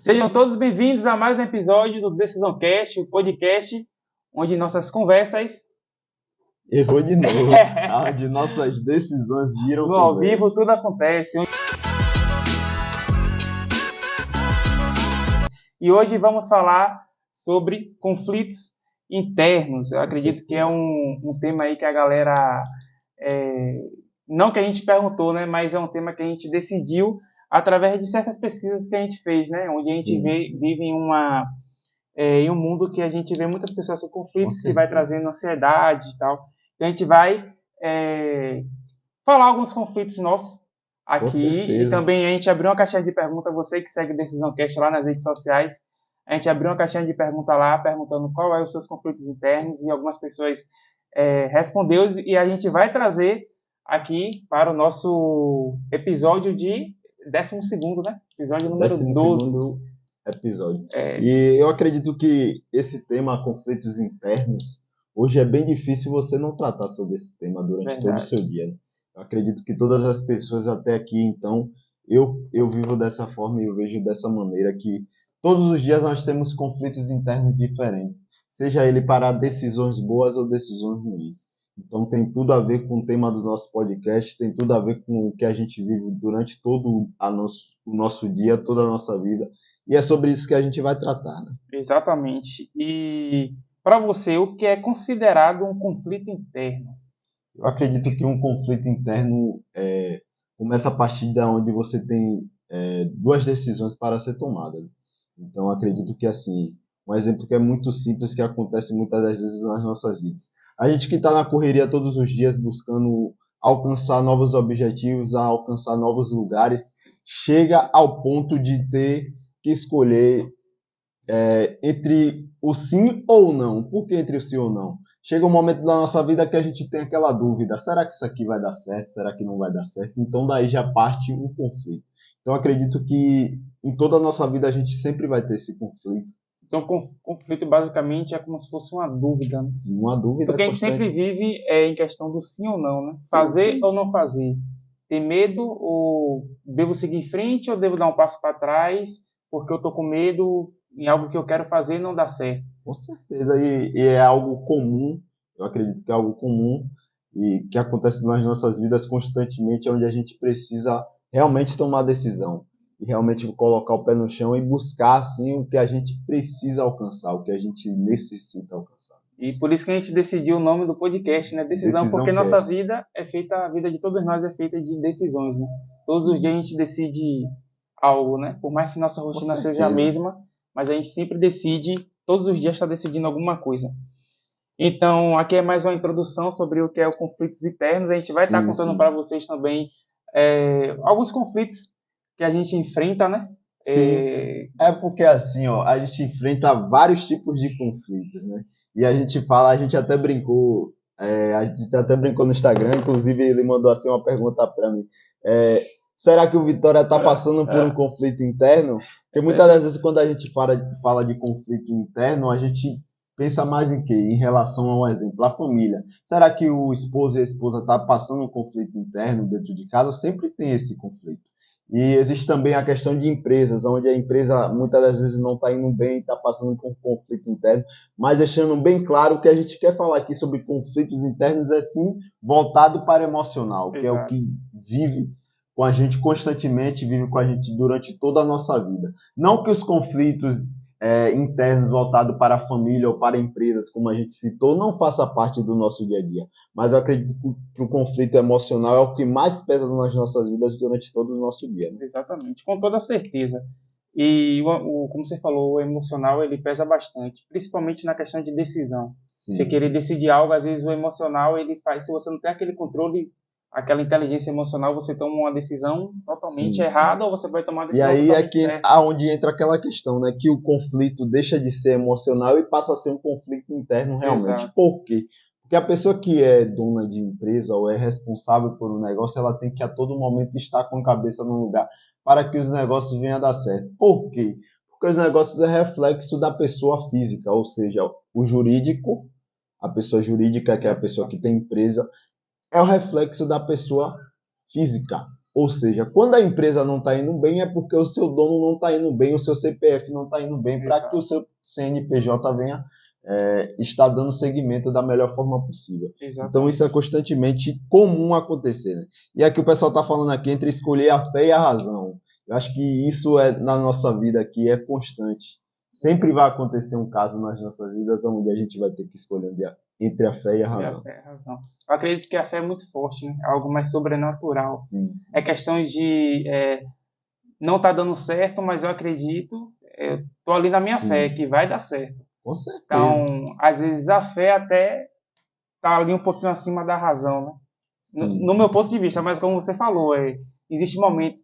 Sejam todos bem-vindos a mais um episódio do Decisão Cast, o podcast onde nossas conversas Errou de novo. Onde nossas decisões viram no ao conversa. vivo tudo acontece. E hoje vamos falar sobre conflitos internos. Eu acredito que é um tema aí que a galera, não que a gente perguntou, né, mas é um tema que a gente decidiu através de certas pesquisas que a gente fez, né, onde a gente vive em um mundo que a gente vê muitas pessoas com conflitos, que vai trazendo ansiedade e tal. Então a gente vai falar alguns conflitos nossos aqui e também a gente abriu uma caixinha de perguntas. Você que segue o Decisão Cast lá nas redes sociais, a gente abriu uma caixinha de perguntas lá, perguntando qual é os seus conflitos internos, e algumas pessoas respondeu, e a gente vai trazer aqui para o nosso episódio de 12º, né? Episódio número 12. Episódio. E eu acredito que esse tema, conflitos internos, hoje é bem difícil você não tratar sobre esse tema durante todo o seu dia, né? Eu acredito que todas as pessoas até aqui, então, eu vivo dessa forma e eu vejo dessa maneira que todos os dias nós temos conflitos internos diferentes, seja ele para decisões boas ou decisões ruins. Então tem tudo a ver com o tema do nosso podcast, tem tudo a ver com o que a gente vive durante todo o nosso dia, toda a nossa vida. E é sobre isso que a gente vai tratar, né? Exatamente. E para você, o que é considerado um conflito interno? Eu acredito que um conflito interno começa a partir de onde você tem duas decisões para ser tomadas. Então, eu acredito que, assim, um exemplo que é muito simples, que acontece muitas das vezes nas nossas vidas. A gente que está na correria todos os dias buscando alcançar novos objetivos, alcançar novos lugares, chega ao ponto de ter que escolher entre o sim ou o não. Por que entre o sim ou não? Chega um momento da nossa vida que a gente tem aquela dúvida, será que isso aqui vai dar certo? Será que não vai dar certo? Então daí já parte um conflito. Então acredito que em toda a nossa vida a gente sempre vai ter esse conflito. Então, conflito basicamente é como se fosse uma dúvida, né? Sim, uma dúvida. Porque a gente sempre vive em questão do sim ou não, né? Fazer ou não fazer. Ter medo, ou devo seguir em frente, ou devo dar um passo para trás, porque eu estou com medo em algo que eu quero fazer e não dá certo. Com certeza, e é algo comum, eu acredito que é algo comum e que acontece nas nossas vidas constantemente, onde a gente precisa realmente tomar decisão e realmente colocar o pé no chão e buscar assim o que a gente precisa alcançar, o que a gente necessita alcançar. E por isso que a gente decidiu o nome do podcast, né? Decisão, porque nossa vida é feita, a vida de todos nós é feita de decisões, né? Todos os dias a gente decide algo, né? Por mais que nossa rotina seja a mesma, mas a gente sempre decide, todos os dias está decidindo alguma coisa. Então, aqui é mais uma introdução sobre o que é o conflitos internos. A gente vai estar contando para vocês também alguns conflitos que a gente enfrenta, né? Sim, é porque assim, ó, a gente enfrenta vários tipos de conflitos, né? E a gente até brincou, no Instagram, inclusive ele mandou assim uma pergunta para mim. Será que o Vitória está passando por um conflito interno? Porque muitas das vezes quando a gente fala de conflito interno, a gente pensa mais em quê? Em relação a um exemplo, a família. Será que o esposo e a esposa estão passando um conflito interno dentro de casa? Sempre tem esse conflito. E existe também a questão de empresas, onde a empresa muitas das vezes não está indo bem, está passando por um conflito interno, mas deixando bem claro que a gente quer falar aqui sobre conflitos internos é sim voltado para o emocional, que é o que vive com a gente constantemente, vive com a gente durante toda a nossa vida. Não que os conflitos internos voltados para a família ou para empresas, como a gente citou, não faça parte do nosso dia a dia. Mas eu acredito que o conflito emocional é o que mais pesa nas nossas vidas durante todo o nosso dia. Né? Exatamente, com toda certeza. E, como você falou, o emocional ele pesa bastante, principalmente na questão de decisão. Você querer decidir algo, às vezes o emocional ele faz, se você não tem aquele controle, aquela inteligência emocional, você toma uma decisão totalmente errada ou você vai tomar uma decisão totalmente certa. E aí é aonde entra aquela questão, né, que o conflito deixa de ser emocional e passa a ser um conflito interno realmente. Exato. Por quê? Porque a pessoa que é dona de empresa ou é responsável por um negócio, ela tem que a todo momento estar com a cabeça no lugar para que os negócios venham a dar certo. Por quê? Porque os negócios é reflexo da pessoa física, ou seja, o jurídico, a pessoa jurídica, que é a pessoa que tem empresa, é o reflexo da pessoa física. Ou seja, quando a empresa não está indo bem, é porque o seu dono não está indo bem, o seu CPF não está indo bem, para que o seu CNPJ venha estar dando seguimento da melhor forma possível. Exatamente. Então isso é constantemente comum acontecer, né? E aqui o pessoal está falando aqui entre escolher a fé e a razão. Eu acho que isso na nossa vida aqui é constante. Sempre vai acontecer um caso nas nossas vidas onde a gente vai ter que escolher entre a fé e a razão. Eu acredito que a fé é muito forte, né? É algo mais sobrenatural. Sim. É questão de não tá dando certo, mas eu acredito, eu tô ali na minha fé que vai dar certo. Com certeza. Então, às vezes a fé até tá ali um pouquinho acima da razão, né? No meu ponto de vista, mas como você falou, existem momentos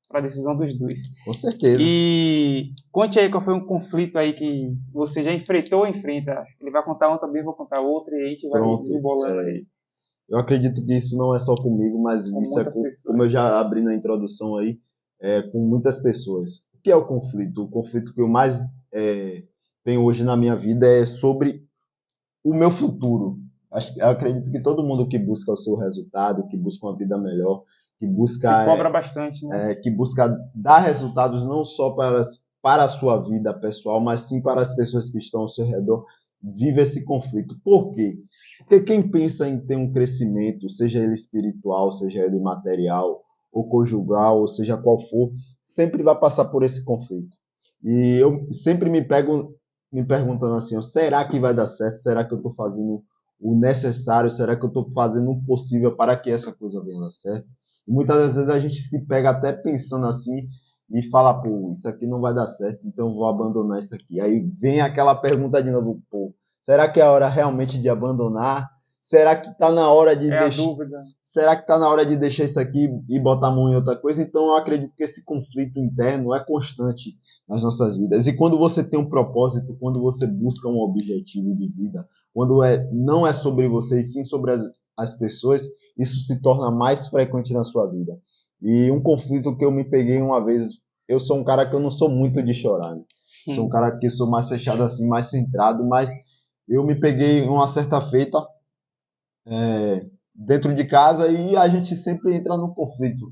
para a decisão dos dois. Com certeza. E conte aí qual foi um conflito aí que você já enfrentou ou enfrenta. Ele vai contar um também, eu vou contar outro, e aí a gente vai desembolando aí. Eu acredito que isso não é só comigo, mas isso é como eu já abri na introdução aí, com muitas pessoas. O que é o conflito? O conflito que eu mais tenho hoje na minha vida é sobre o meu futuro. Eu acredito que todo mundo que busca o seu resultado, que busca uma vida melhor, que busca... Se cobra bastante, né? Que busca dar resultados não só para a sua vida pessoal, mas sim para as pessoas que estão ao seu redor, vive esse conflito. Por quê? Porque quem pensa em ter um crescimento, seja ele espiritual, seja ele material, ou conjugal, ou seja qual for, sempre vai passar por esse conflito. E eu sempre me pego me perguntando assim, será que vai dar certo? Será que eu estou fazendo o necessário? Será que eu estou fazendo o possível para que essa coisa venha dar certo? E muitas das vezes a gente se pega até pensando assim e fala, pô, isso aqui não vai dar certo, então eu vou abandonar isso aqui. Aí vem aquela pergunta de novo, pô, será que é a hora realmente de abandonar? Será que está na hora de Será que está na hora de deixar isso aqui e botar a mão em outra coisa? Então eu acredito que esse conflito interno é constante nas nossas vidas. E quando você tem um propósito, quando você busca um objetivo de vida, quando não é sobre você, e sim sobre as pessoas, isso se torna mais frequente na sua vida. E um conflito que eu me peguei uma vez, eu sou um cara que eu não sou muito de chorar, né? Sou um cara que sou mais fechado assim, mais centrado, mas eu me peguei uma certa feita dentro de casa e a gente sempre entra no conflito.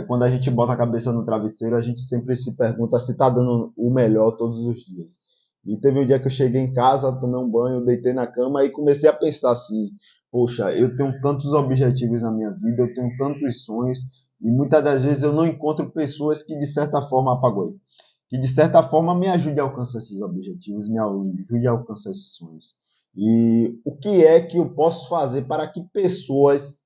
Quando a gente bota a cabeça no travesseiro, a gente sempre se pergunta se está dando o melhor todos os dias. E teve um dia que eu cheguei em casa, tomei um banho, deitei na cama e comecei a pensar assim, poxa, eu tenho tantos objetivos na minha vida, eu tenho tantos sonhos, e muitas das vezes eu não encontro pessoas que de certa forma apagam, que de certa forma me ajudem a alcançar esses objetivos, me ajudem a alcançar esses sonhos. E o que é que eu posso fazer para que pessoas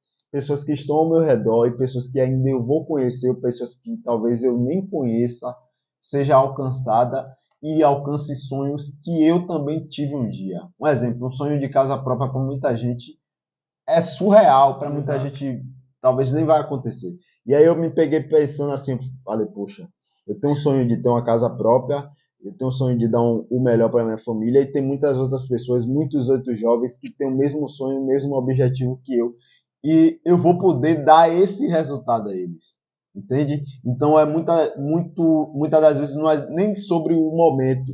que estão ao meu redor e pessoas que ainda eu vou conhecer, ou pessoas que talvez eu nem conheça, seja alcançada e alcance sonhos que eu também tive um dia. Um exemplo, um sonho de casa própria para muita gente é surreal, para muita gente talvez nem vai acontecer. E aí eu me peguei pensando assim, falei, poxa, eu tenho um sonho de ter uma casa própria, eu tenho um sonho de dar o melhor para minha família e tem muitas outras pessoas, muitos outros jovens que têm o mesmo sonho, o mesmo objetivo que eu. E eu vou poder dar esse resultado a eles. Entende? Então muitas das vezes não é nem sobre o momento,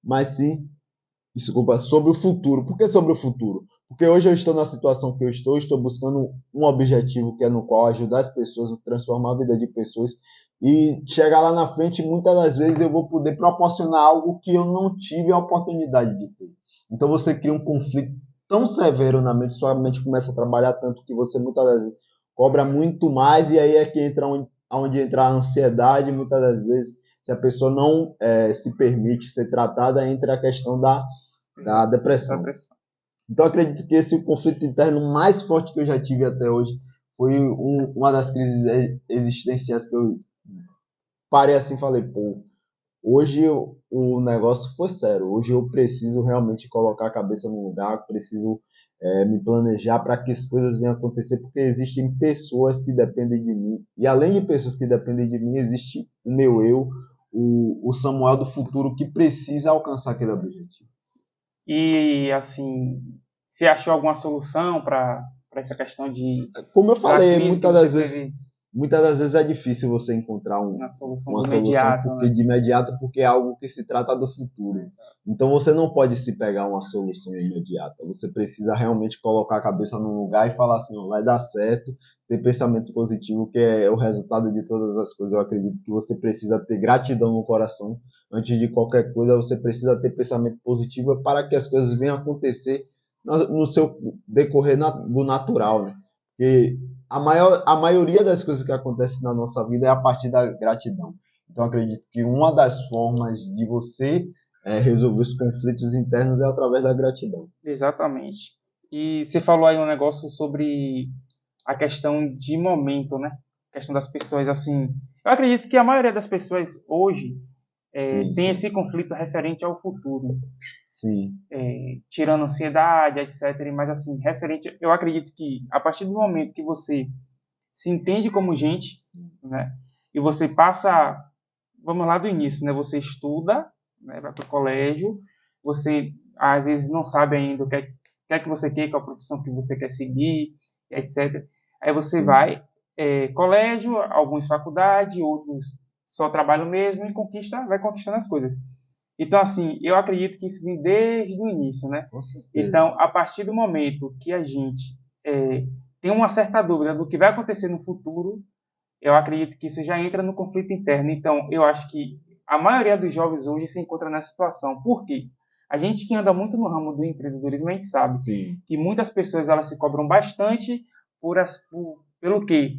mas sim, sobre o futuro. Por que sobre o futuro? Porque hoje eu estou na situação que eu estou buscando um objetivo que é no qual ajudar as pessoas, transformar a vida de pessoas e chegar lá na frente, muitas das vezes eu vou poder proporcionar algo que eu não tive a oportunidade de ter. Então você cria um conflito tão severo na mente, sua mente começa a trabalhar tanto que você muitas das vezes cobra muito mais e aí é que entra onde entra a ansiedade, muitas das vezes se a pessoa não se permite ser tratada, entra a questão da depressão. Então acredito que esse conflito interno mais forte que eu já tive até hoje foi uma das crises existenciais que eu parei assim e falei, pô, hoje o negócio foi sério, hoje eu preciso realmente colocar a cabeça no lugar, preciso me planejar para que as coisas venham acontecer, porque existem pessoas que dependem de mim, e além de pessoas que dependem de mim, existe o meu eu, o Samuel do futuro que precisa alcançar aquele objetivo. E, assim, você achou alguma solução para essa questão de... Como eu falei, muitas das vezes muitas das vezes é difícil você encontrar Uma solução uma de solução imediato, né? de imediato, porque é algo que se trata do futuro. Então você não pode se pegar uma solução imediata. Você precisa realmente colocar a cabeça num lugar e falar assim, ó, vai dar certo, ter pensamento positivo, que é o resultado de todas as coisas. Eu acredito que você precisa ter gratidão no coração. Antes de qualquer coisa, você precisa ter pensamento positivo para que as coisas venham a acontecer no seu decorrer do natural, né? Porque a maioria das coisas que acontecem na nossa vida é a partir da gratidão. Então, acredito que uma das formas de você resolver os conflitos internos é através da gratidão. Exatamente. E você falou aí um negócio sobre a questão de momento, né? A questão das pessoas, assim... Eu acredito que a maioria das pessoas hoje tem esse conflito referente ao futuro. Sim. Tirando ansiedade, etc. Mas, assim, referente... Eu acredito que a partir do momento que você se entende como gente, né? E você passa... Vamos lá do início, né? Você estuda, né? Vai para o colégio, você às vezes não sabe ainda o que é que você quer, qual a profissão que você quer seguir, etc. Aí você vai, colégio, alguns faculdade, outros só trabalho mesmo e vai conquistando as coisas. Então, assim, eu acredito que isso vem desde o início, né? Com certeza. Então, a partir do momento que a gente tem uma certa dúvida do que vai acontecer no futuro, eu acredito que isso já entra no conflito interno. Então, eu acho que a maioria dos jovens hoje se encontra nessa situação. Por quê? A gente que anda muito no ramo do empreendedorismo, a gente sabe que muitas pessoas elas se cobram bastante pelo quê?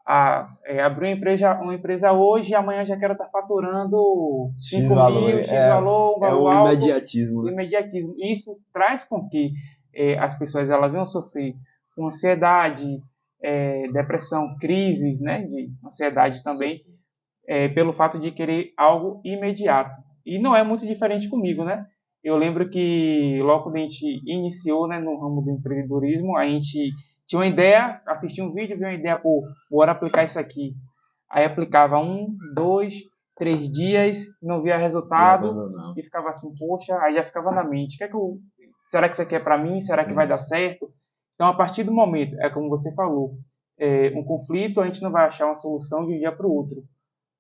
Abrir uma empresa hoje e amanhã já quero estar faturando 5 mil, X valor, um valor alto. Imediatismo, né? O imediatismo. Isso traz com que as pessoas elas venham sofrer com ansiedade, depressão, crises, né, de ansiedade também, pelo fato de querer algo imediato. E não é muito diferente comigo, né? Eu lembro que logo quando a gente iniciou, né, no ramo do empreendedorismo, a gente tinha uma ideia, assistia um vídeo, viu uma ideia, pô, bora aplicar isso aqui. Aí aplicava 1, 2, 3 dias, não via resultado e ficava assim, poxa, aí já ficava na mente, será que isso aqui é para mim? Será que vai dar certo? Então, a partir do momento, é como você falou, um conflito, a gente não vai achar uma solução de um dia para o outro,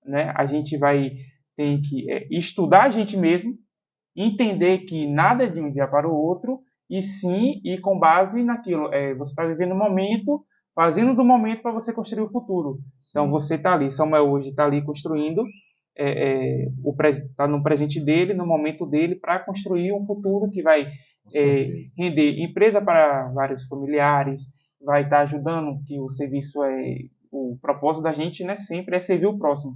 né? A gente vai ter que estudar a gente mesmo, entender que nada é de um dia para o outro, e sim, ir com base naquilo. Você está vivendo o momento, fazendo do momento para você construir o futuro. Sim. Então, você está ali, Samuel hoje está ali construindo, está no presente dele, no momento dele, para construir um futuro que vai render empresa para vários familiares, vai estar ajudando, que o serviço o propósito da gente, né, sempre é servir o próximo.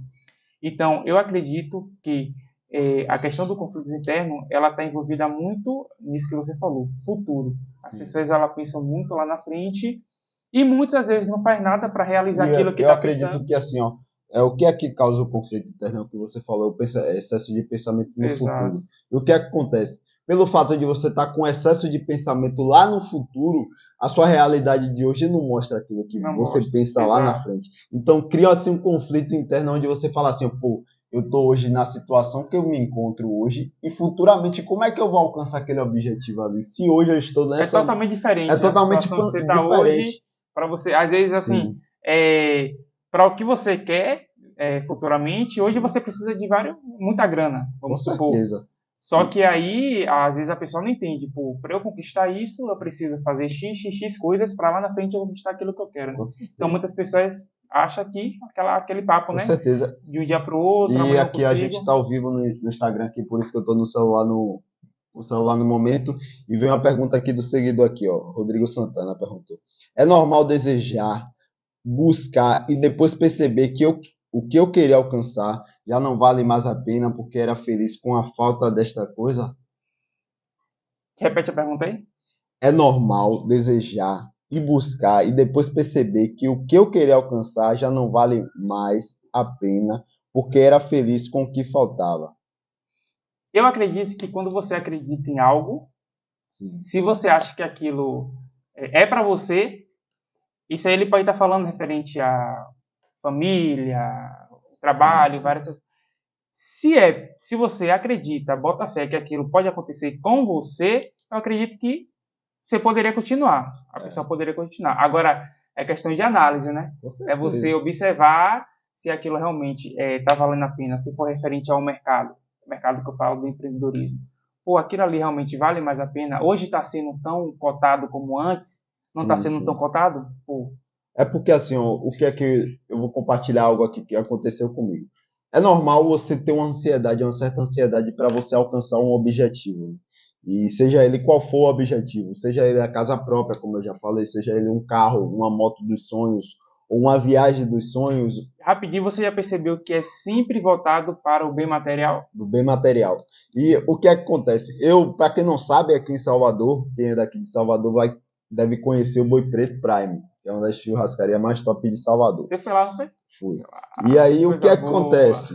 Então, eu acredito que a questão do conflito interno, ela está envolvida muito nisso que você falou, futuro. Sim. As pessoas elas pensam muito lá na frente e muitas vezes não faz nada para realizar aquilo que está pensando. Eu acredito que assim, ó, o que é que causa o conflito interno, que você falou, o excesso de pensamento no futuro. E o que é que acontece? Pelo fato de você estar com excesso de pensamento lá no futuro, a sua realidade de hoje não mostra aquilo que você pensa lá na frente. Então cria assim um conflito interno onde você fala assim, pô, eu estou hoje na situação que eu me encontro hoje e futuramente como é que eu vou alcançar aquele objetivo ali? Se hoje eu estou nessa... É totalmente diferente. É totalmente diferente. Você está hoje, para você, às vezes assim, para o que você quer futuramente, hoje você precisa de muita grana, vamos supor. Com certeza. Só que aí, às vezes a pessoa não entende, pô, para eu conquistar isso, eu preciso fazer x coisas para lá na frente eu conquistar aquilo que eu quero. Né? Então muitas pessoas acham que aquele papo, né? Com certeza. De um dia para o outro, e aqui a gente está ao vivo no Instagram, aqui, por isso que eu estou no celular no momento, e vem uma pergunta aqui do seguidor aqui, ó, Rodrigo Santana perguntou. É normal desejar, buscar e depois perceber que o que eu queria alcançar já não vale mais a pena porque era feliz com a falta desta coisa? Repete a pergunta aí. É normal desejar e buscar e depois perceber que o que eu queria alcançar já não vale mais a pena porque era feliz com o que faltava? Eu acredito que quando você acredita em algo, sim, se você acha que aquilo é para você, isso aí ele pode estar falando referente a família, trabalho, sim. Várias... Se você acredita, bota fé que aquilo pode acontecer com você, eu acredito que você poderia continuar. A pessoa poderia continuar. Agora, é questão de análise, né? É você observar se aquilo realmente está valendo a pena, se for referente ao mercado que eu falo do empreendedorismo. Pô, aquilo ali realmente vale mais a pena? Hoje está sendo tão cotado como antes? Não está sendo tão cotado? Pô. É porque assim, ó, o que é que eu vou compartilhar algo aqui que aconteceu comigo. É normal você ter uma ansiedade, uma certa ansiedade para você alcançar um objetivo. E seja ele qual for o objetivo, seja ele a casa própria, como eu já falei, seja ele um carro, uma moto dos sonhos, ou uma viagem dos sonhos. Rapidinho, você já percebeu que é sempre voltado para o bem material? Do bem material. E o que é que acontece? Eu, para quem não sabe, aqui em Salvador, quem é daqui de Salvador deve conhecer o Boi Preto Prime, que é uma das churrascarias mais top de Salvador. Você foi lá, não foi? Fui. E aí, o que é que acontece?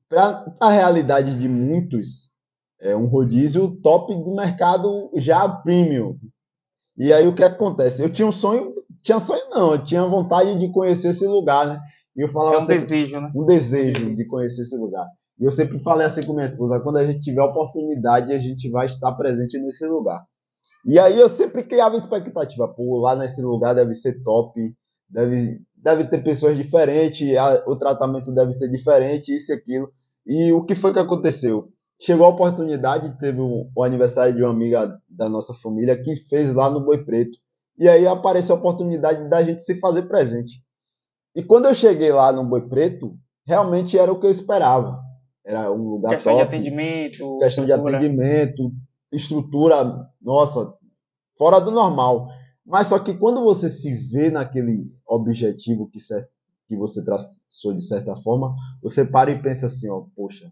Para a realidade de muitos, é um rodízio top do mercado já premium. E aí, o que é que acontece? Eu tinha um sonho não, eu tinha vontade de conhecer esse lugar, né? E eu falava desejo, né? Um desejo de conhecer esse lugar. E eu sempre falei assim com minha esposa, quando a gente tiver oportunidade, a gente vai estar presente nesse lugar. E aí eu sempre criava expectativa, pô, lá nesse lugar deve ser top, deve ter pessoas diferentes, o tratamento deve ser diferente, isso e aquilo. E o que foi que aconteceu? Chegou a oportunidade, teve o aniversário de uma amiga da nossa família que fez lá no Boi Preto. E aí apareceu a oportunidade da gente se fazer presente. E quando eu cheguei lá no Boi Preto, realmente era o que eu esperava. Era um lugar questão top. Questão de atendimento, estrutura, nossa, fora do normal. Mas só que quando você se vê naquele objetivo que você traçou de certa forma, você para e pensa assim, ó, poxa,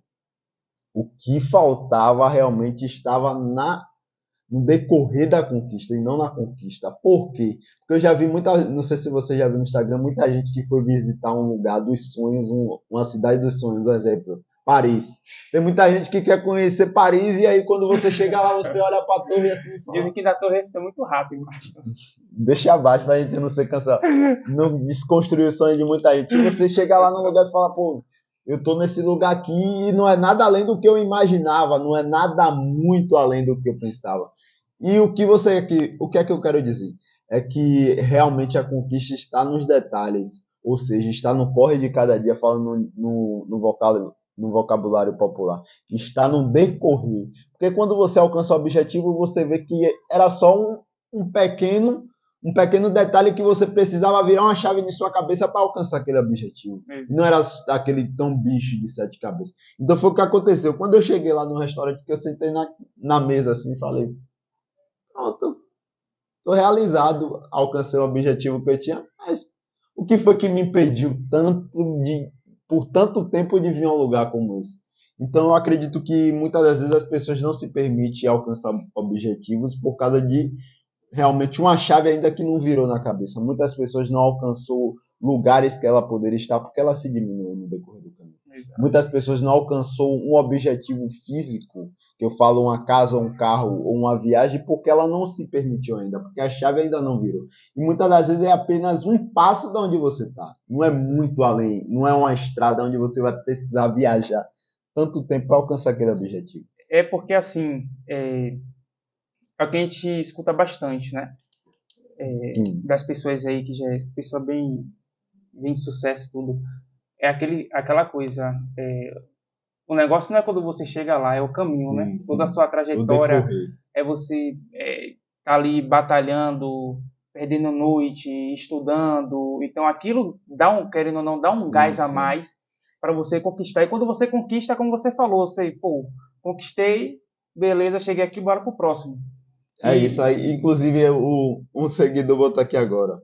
o que faltava realmente estava no decorrer da conquista e não na conquista. Por quê? Porque eu já vi não sei se você já viu no Instagram, muita gente que foi visitar um lugar dos sonhos, uma cidade dos sonhos, por exemplo, Paris. Tem muita gente que quer conhecer Paris e aí quando você chega lá, você olha pra torre assim e fala... Dizem que da torre fica muito rápido. Deixa abaixo pra gente não ser cansado. Não desconstruir o sonho de muita gente. E você chega lá no lugar e fala, pô, eu tô nesse lugar aqui e não é nada além do que eu imaginava, não é nada muito além do que eu pensava. E o que é que eu quero dizer? É que realmente a conquista está nos detalhes, ou seja, está no corre de cada dia, falando no vocabulário popular. Está no decorrer. Porque quando você alcança o objetivo, você vê que era só um pequeno detalhe que você precisava virar uma chave em sua cabeça para alcançar aquele objetivo. E não era aquele tão bicho de 7 cabeças. Então foi o que aconteceu. Quando eu cheguei lá no restaurante, que eu sentei na mesa assim e falei, pronto, estou realizado, alcancei o objetivo que eu tinha, mas o que foi que me impediu por tanto tempo de vir a um lugar como esse? Então eu acredito que muitas das vezes as pessoas não se permitem alcançar objetivos por causa de realmente uma chave ainda que não virou na cabeça. Muitas pessoas não alcançou lugares que ela poderia estar porque ela se diminuiu no decorrer do caminho. Exato. Muitas pessoas não alcançou um objetivo físico, que eu falo uma casa, um carro ou uma viagem, porque ela não se permitiu ainda, porque a chave ainda não virou. E muitas das vezes é apenas um passo de onde você está. Não é muito além, não é uma estrada onde você vai precisar viajar tanto tempo para alcançar aquele objetivo. É porque assim, é o que a gente escuta bastante, né? Das pessoas aí que já é pessoa bem de sucesso, tudo. É aquela coisa. O negócio não é quando você chega lá, é o caminho, sim, né? Sim. Toda a sua trajetória é você tá ali batalhando, perdendo noite, estudando. Então aquilo querendo ou não, dá um gás a mais para você conquistar. E quando você conquista, como você falou, você, pô, conquistei, beleza, cheguei aqui, bora pro próximo. É isso aí. Inclusive, um seguidor botou aqui agora.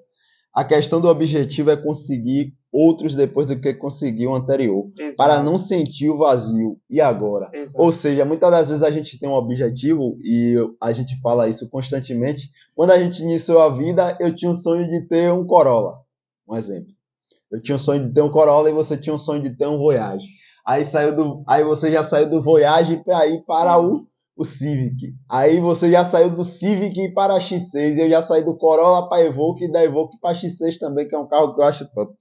A questão do objetivo é conseguir outros depois do que conseguiu o anterior. Exato. Para não sentir o vazio. E agora? Exato. Ou seja, muitas das vezes a gente tem um objetivo e a gente fala isso constantemente. Quando a gente iniciou a vida, eu tinha um sonho de ter um Corolla. Um exemplo. Eu tinha um sonho de ter um Corolla e você tinha um sonho de ter um Voyage. Aí você já saiu do Voyage para ir para o Civic. Aí você já saiu do Civic para a X6. Eu já saí do Corolla para a Evoque e da Evoque para a X6 também, que é um carro que eu acho top.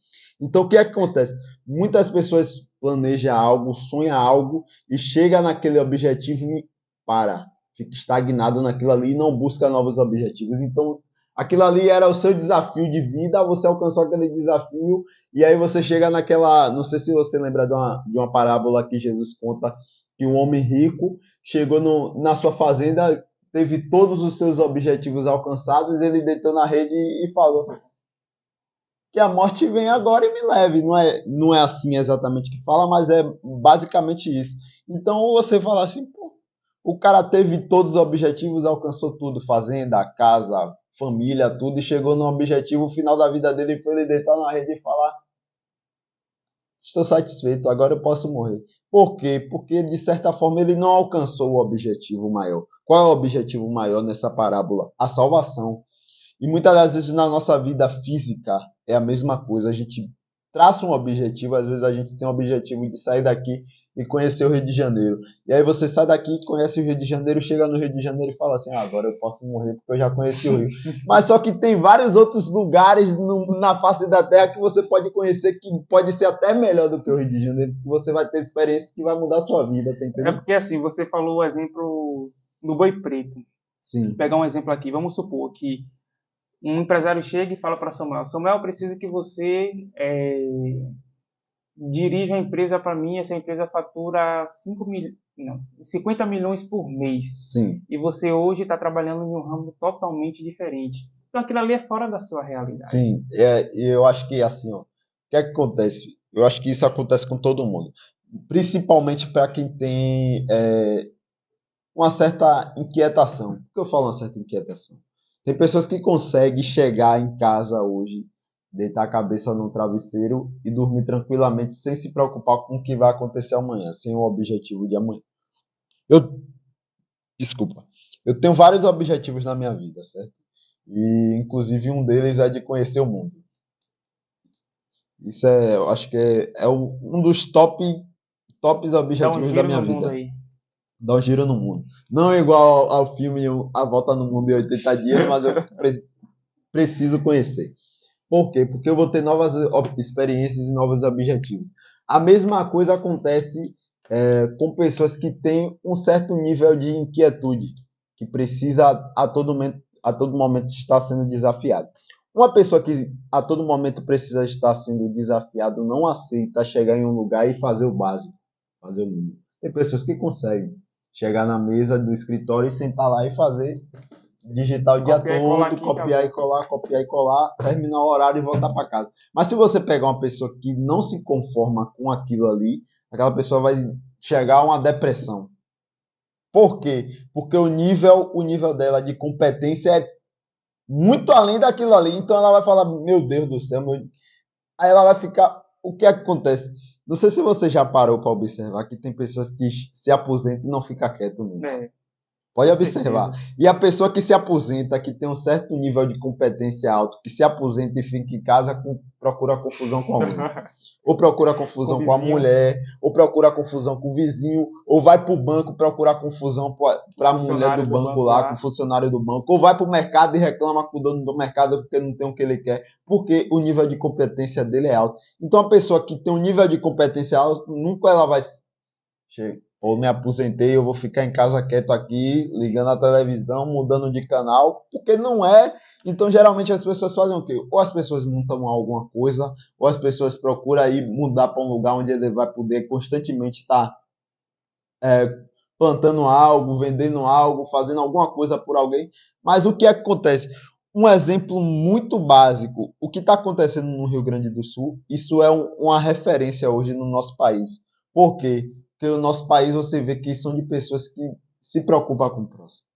Então o que é que acontece? Muitas pessoas planejam algo, sonham algo e chega naquele objetivo e fica estagnado naquilo ali e não busca novos objetivos. Então Aquilo ali era o seu desafio de vida, você alcançou aquele desafio, e aí você chega naquela. Não sei se você lembra de uma parábola que Jesus conta que um homem rico chegou na sua fazenda, teve todos os seus objetivos alcançados, ele deitou na rede e falou que a morte vem agora e me leve. Não é assim exatamente que fala, mas é basicamente isso. Então você fala assim, pô, o cara teve todos os objetivos, alcançou tudo, fazenda, casa, família, tudo, e chegou no objetivo, o final da vida dele foi ele deitar na rede e falar, estou satisfeito, agora eu posso morrer. Por quê? Porque, de certa forma, ele não alcançou o objetivo maior. Qual é o objetivo maior nessa parábola? A salvação. E muitas das vezes na nossa vida física é a mesma coisa. A gente traça um objetivo, às vezes a gente tem um objetivo de sair daqui e conhecer o Rio de Janeiro. E aí você sai daqui, conhece o Rio de Janeiro, chega no Rio de Janeiro e fala assim, agora eu posso morrer porque eu já conheci o Rio. Mas só que tem vários outros lugares na face da Terra que você pode conhecer que pode ser até melhor do que o Rio de Janeiro, que você vai ter experiências que vai mudar a sua vida, tá entendendo? É porque assim, você falou o exemplo do boi preto. Sim. Vou pegar um exemplo aqui. Vamos supor que um empresário chega e fala para Samuel, Samuel, eu preciso que você dirija uma empresa para mim, essa empresa fatura 50 milhões por mês. Sim. E você hoje está trabalhando em um ramo totalmente diferente. Então aquilo ali é fora da sua realidade. Sim, e eu acho que assim, ó, o que é que acontece? Eu acho que isso acontece com todo mundo, principalmente para quem tem uma certa inquietação. Por que eu falo uma certa inquietação? Tem pessoas que conseguem chegar em casa hoje, deitar a cabeça no travesseiro e dormir tranquilamente sem se preocupar com o que vai acontecer amanhã, sem o objetivo de amanhã. Eu, desculpa, eu tenho vários objetivos na minha vida, certo? E inclusive um deles é de conhecer o mundo. Isso eu acho que um dos tops Dá um objetivos da giro minha no mundo vida. aí. Dar um giro no mundo. Não igual ao filme A Volta no Mundo em 80 dias, mas eu preciso conhecer. Por quê? Porque eu vou ter novas experiências e novos objetivos. A mesma coisa acontece com pessoas que têm um certo nível de inquietude, que precisa a todo momento estar sendo desafiado. Uma pessoa que a todo momento precisa estar sendo desafiado não aceita chegar em um lugar e fazer o básico, fazer o mínimo. Tem pessoas que conseguem chegar na mesa do escritório e sentar lá e fazer, digitar o dia todo, copiar e colar, terminar o horário e voltar para casa. Mas se você pegar uma pessoa que não se conforma com aquilo ali, aquela pessoa vai chegar a uma depressão. Por quê? Porque o nível dela de competência é muito além daquilo ali. Então ela vai falar, meu Deus do céu, aí ela vai ficar. O que é que acontece? Não sei se você já parou para observar que tem pessoas que se aposentam e não ficam quieto nunca. Pode observar. E a pessoa que se aposenta, que tem um certo nível de competência alto, que se aposenta e fica em casa, procura confusão com alguém. Ou procura confusão com a mulher, ou procura confusão com o vizinho, ou vai para o banco procurar confusão para a mulher do banco lá, com o funcionário do banco, ou vai para o mercado e reclama com o dono do mercado porque não tem o que ele quer, porque o nível de competência dele é alto. Então a pessoa que tem um nível de competência alto, nunca ela vai... Ou me aposentei, eu vou ficar em casa quieto aqui, ligando a televisão, mudando de canal, porque não é. Então, geralmente, as pessoas fazem o quê? Ou as pessoas montam alguma coisa, ou as pessoas procuram aí mudar para um lugar onde ele vai poder constantemente estar plantando algo, vendendo algo, fazendo alguma coisa por alguém. Mas o que é que acontece? Um exemplo muito básico, o que está acontecendo no Rio Grande do Sul, isso é uma referência hoje no nosso país. Por quê? Porque o nosso país você vê que são de pessoas que se preocupam com o próximo.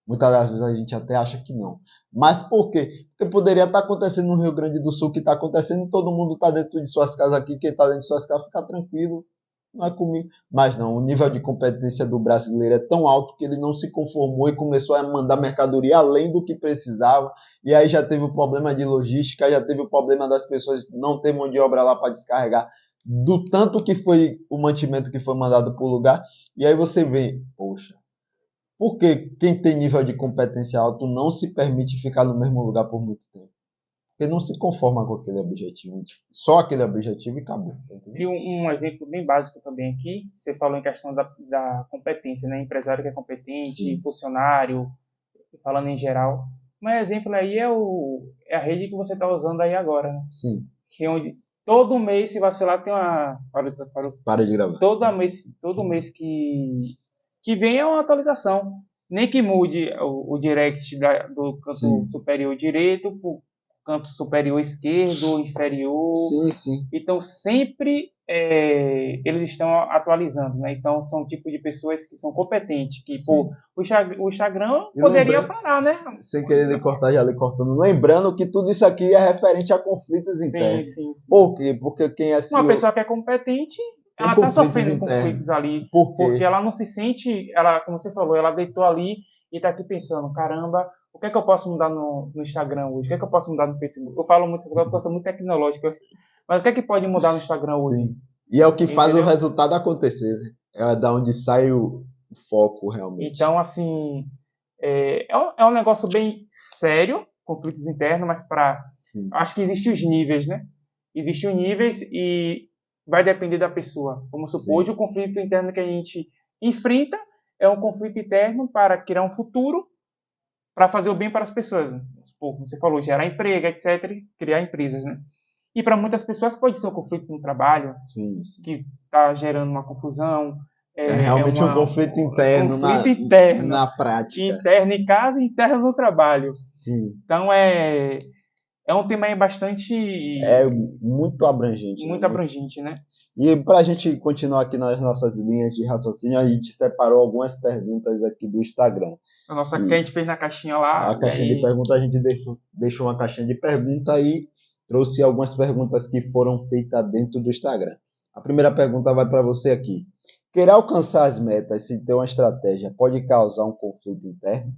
Muitas das vezes a gente até acha que não. Mas por quê? Porque poderia estar acontecendo no Rio Grande do Sul, que está acontecendo, e todo mundo está dentro de suas casas aqui, quem está dentro de suas casas fica tranquilo, não é comigo. Mas não, o nível de competência do brasileiro é tão alto que ele não se conformou e começou a mandar mercadoria além do que precisava. E aí já teve o problema de logística, já teve o problema das pessoas não ter mão de obra lá para descarregar, do tanto que foi o mantimento que foi mandado para o lugar. E aí você vê, poxa, porque quem tem nível de competência alto não se permite ficar no mesmo lugar por muito tempo. Porque não se conforma com aquele objetivo. Só aquele objetivo e acabou. E um exemplo bem básico também aqui, você falou em questão da competência, né? Empresário que é competente, sim, funcionário, falando em geral. Mas exemplo aí é a rede que você está usando aí agora, né? Sim. Que é onde todo mês, se vacilar, tem uma. Para de gravar. Todo mês que vem é uma atualização. Nem que mude o direct do canto Sim. superior direito para o canto superior esquerdo, inferior. Sim. Então, sempre eles estão atualizando, né? Então, são tipo de pessoas que são competentes, que, pô, o Instagram poderia parar, né? Sem querer lhe cortar, já lhe cortando. Lembrando que tudo isso aqui é referente a conflitos internos. Sim. Por quê? Porque quem é Uma CEO pessoa que é competente, tem ela está conflitos sofrendo internos. conflitos ali, Por quê? porque ela não se sente, ela, como você falou, ela deitou ali e está aqui pensando, caramba, o que é que eu posso mudar no Instagram hoje? O que é que eu posso mudar no Facebook? Eu falo muitas coisas porque eu sou muito tecnológico, mas o que é que pode mudar no Instagram hoje? Sim. E é o que faz o Entendeu? resultado acontecer, né? É da onde sai o foco, realmente. Então, assim, é um negócio bem sério, conflitos internos, mas acho que existem os níveis, né? Existem os níveis e vai depender da pessoa. Vamos supor, hoje o conflito interno que a gente enfrenta é um conflito interno para criar um futuro, para fazer o bem para as pessoas. Vamos supor, como você falou, gerar emprego, etc., criar empresas, né? E para muitas pessoas pode ser um conflito no trabalho, que está gerando uma confusão. É realmente um conflito interno, interno na prática. Interno em casa e interno no trabalho. Sim. Então é um tema aí bastante. É muito abrangente. Muito abrangente, né? E para a gente continuar aqui nas nossas linhas de raciocínio, a gente separou algumas perguntas aqui do Instagram. A nossa que a gente fez na caixinha lá. A caixinha de perguntas, a gente deixou uma caixinha de pergunta e trouxe algumas perguntas que foram feitas dentro do Instagram. A primeira pergunta vai para você aqui. Querer alcançar as metas sem ter uma estratégia pode causar um conflito interno?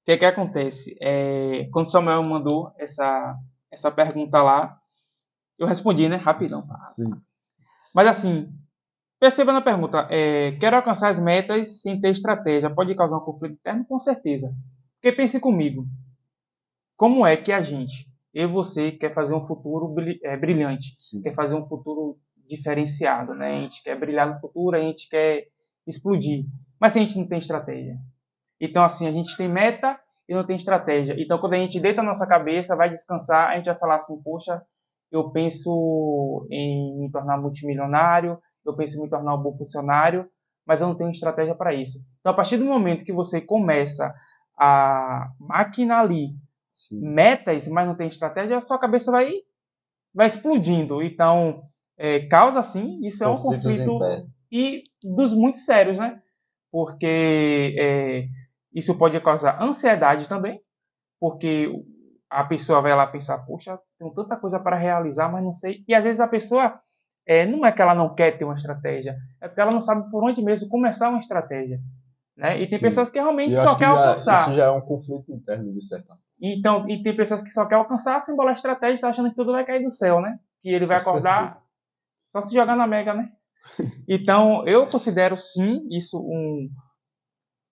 O que acontece? Quando o Samuel mandou essa pergunta lá, eu respondi, né? Rapidão. Sim. Mas assim, perceba na pergunta, quero alcançar as metas sem ter estratégia, pode causar um conflito interno? Com certeza. Porque pense comigo, como é que a gente, eu e você, quer fazer um futuro brilhante, quer fazer um futuro diferenciado, né? A gente quer brilhar no futuro, a gente quer explodir, mas a gente não tem estratégia. Então, assim, a gente tem meta e não tem estratégia. Então, quando a gente deita a nossa cabeça, vai descansar, a gente vai falar assim, poxa, eu penso em me tornar multimilionário, eu penso em me tornar um bom funcionário, mas eu não tenho estratégia para isso. Então, a partir do momento que você começa a maquinar ali metas, mas não tem estratégia, a sua cabeça vai explodindo. Então, causa, sim, isso é um conflito e dos muito sérios, né? Porque isso pode causar ansiedade também, porque a pessoa vai lá pensar, poxa, tenho tanta coisa para realizar, mas não sei. E às vezes a pessoa não é que ela não quer ter uma estratégia, é porque ela não sabe por onde mesmo começar uma estratégia. Né? E tem pessoas que realmente só querem alcançar. Isso já é um conflito interno, de certa forma. Então, e tem pessoas que só querem alcançar sem bolar estratégia, tá achando que tudo vai cair do céu, né? Que ele vai acordar só se jogar na mega, né? Então, eu considero sim isso um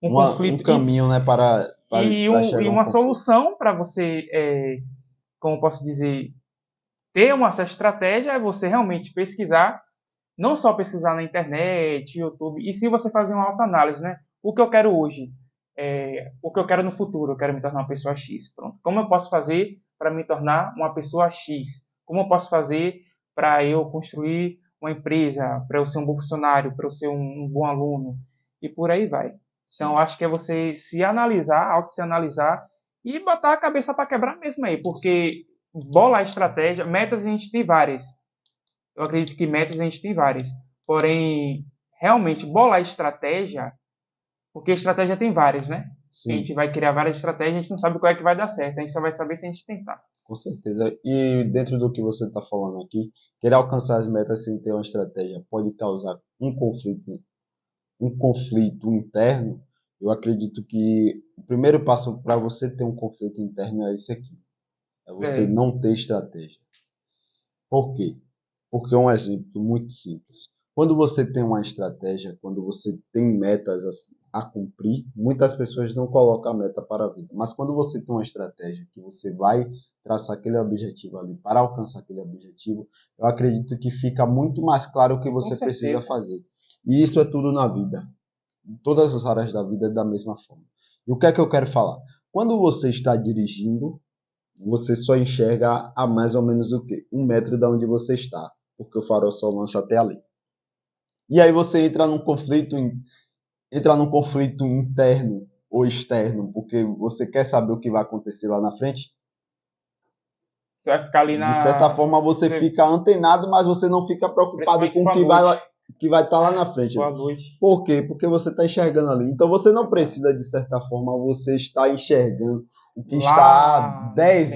conflito. Um caminho, né, para uma solução para você, como posso dizer, ter uma certa estratégia é você realmente pesquisar, não só pesquisar na internet, YouTube, e sim você fazer uma autoanálise, né? O que eu quero hoje? O que eu quero no futuro? Eu quero me tornar uma pessoa X. Pronto. Como eu posso fazer para me tornar uma pessoa X? Como eu posso fazer para eu construir uma empresa, para eu ser um bom funcionário, para eu ser um bom aluno? E por aí vai. Então, acho que é você se analisar, se analisar e botar a cabeça para quebrar mesmo aí, porque bola a estratégia, metas a gente tem várias. Eu acredito que metas a gente tem várias. Porém, realmente, bolar a estratégia, porque estratégia tem várias, né? Sim. A gente vai criar várias estratégias, a gente não sabe qual é que vai dar certo. A gente só vai saber se a gente tentar. Com certeza. E dentro do que você está falando aqui, querer alcançar as metas sem ter uma estratégia pode causar um conflito interno. Eu acredito que o primeiro passo para você ter um conflito interno é esse aqui. É você não ter estratégia. Por quê? Porque é um exemplo muito simples. Quando você tem uma estratégia, quando você tem metas a cumprir, muitas pessoas não colocam a meta para a vida. Mas quando você tem uma estratégia que você vai traçar aquele objetivo ali para alcançar aquele objetivo, eu acredito que fica muito mais claro o que você precisa fazer. E isso é tudo na vida. Em todas as áreas da vida da mesma forma. E o que é que eu quero falar? Quando você está dirigindo, você só enxerga a mais ou menos o quê? 1 metro da onde você está, porque o farol só lança até ali. E aí você entra num conflito interno ou externo, porque você quer saber o que vai acontecer lá na frente. Você vai ficar ali De certa forma você fica antenado, mas você não fica preocupado com o que vai estar lá na frente. Boa noite. Por quê? Porque você está enxergando ali. Então você não precisa, de certa forma, você está enxergando o que está 10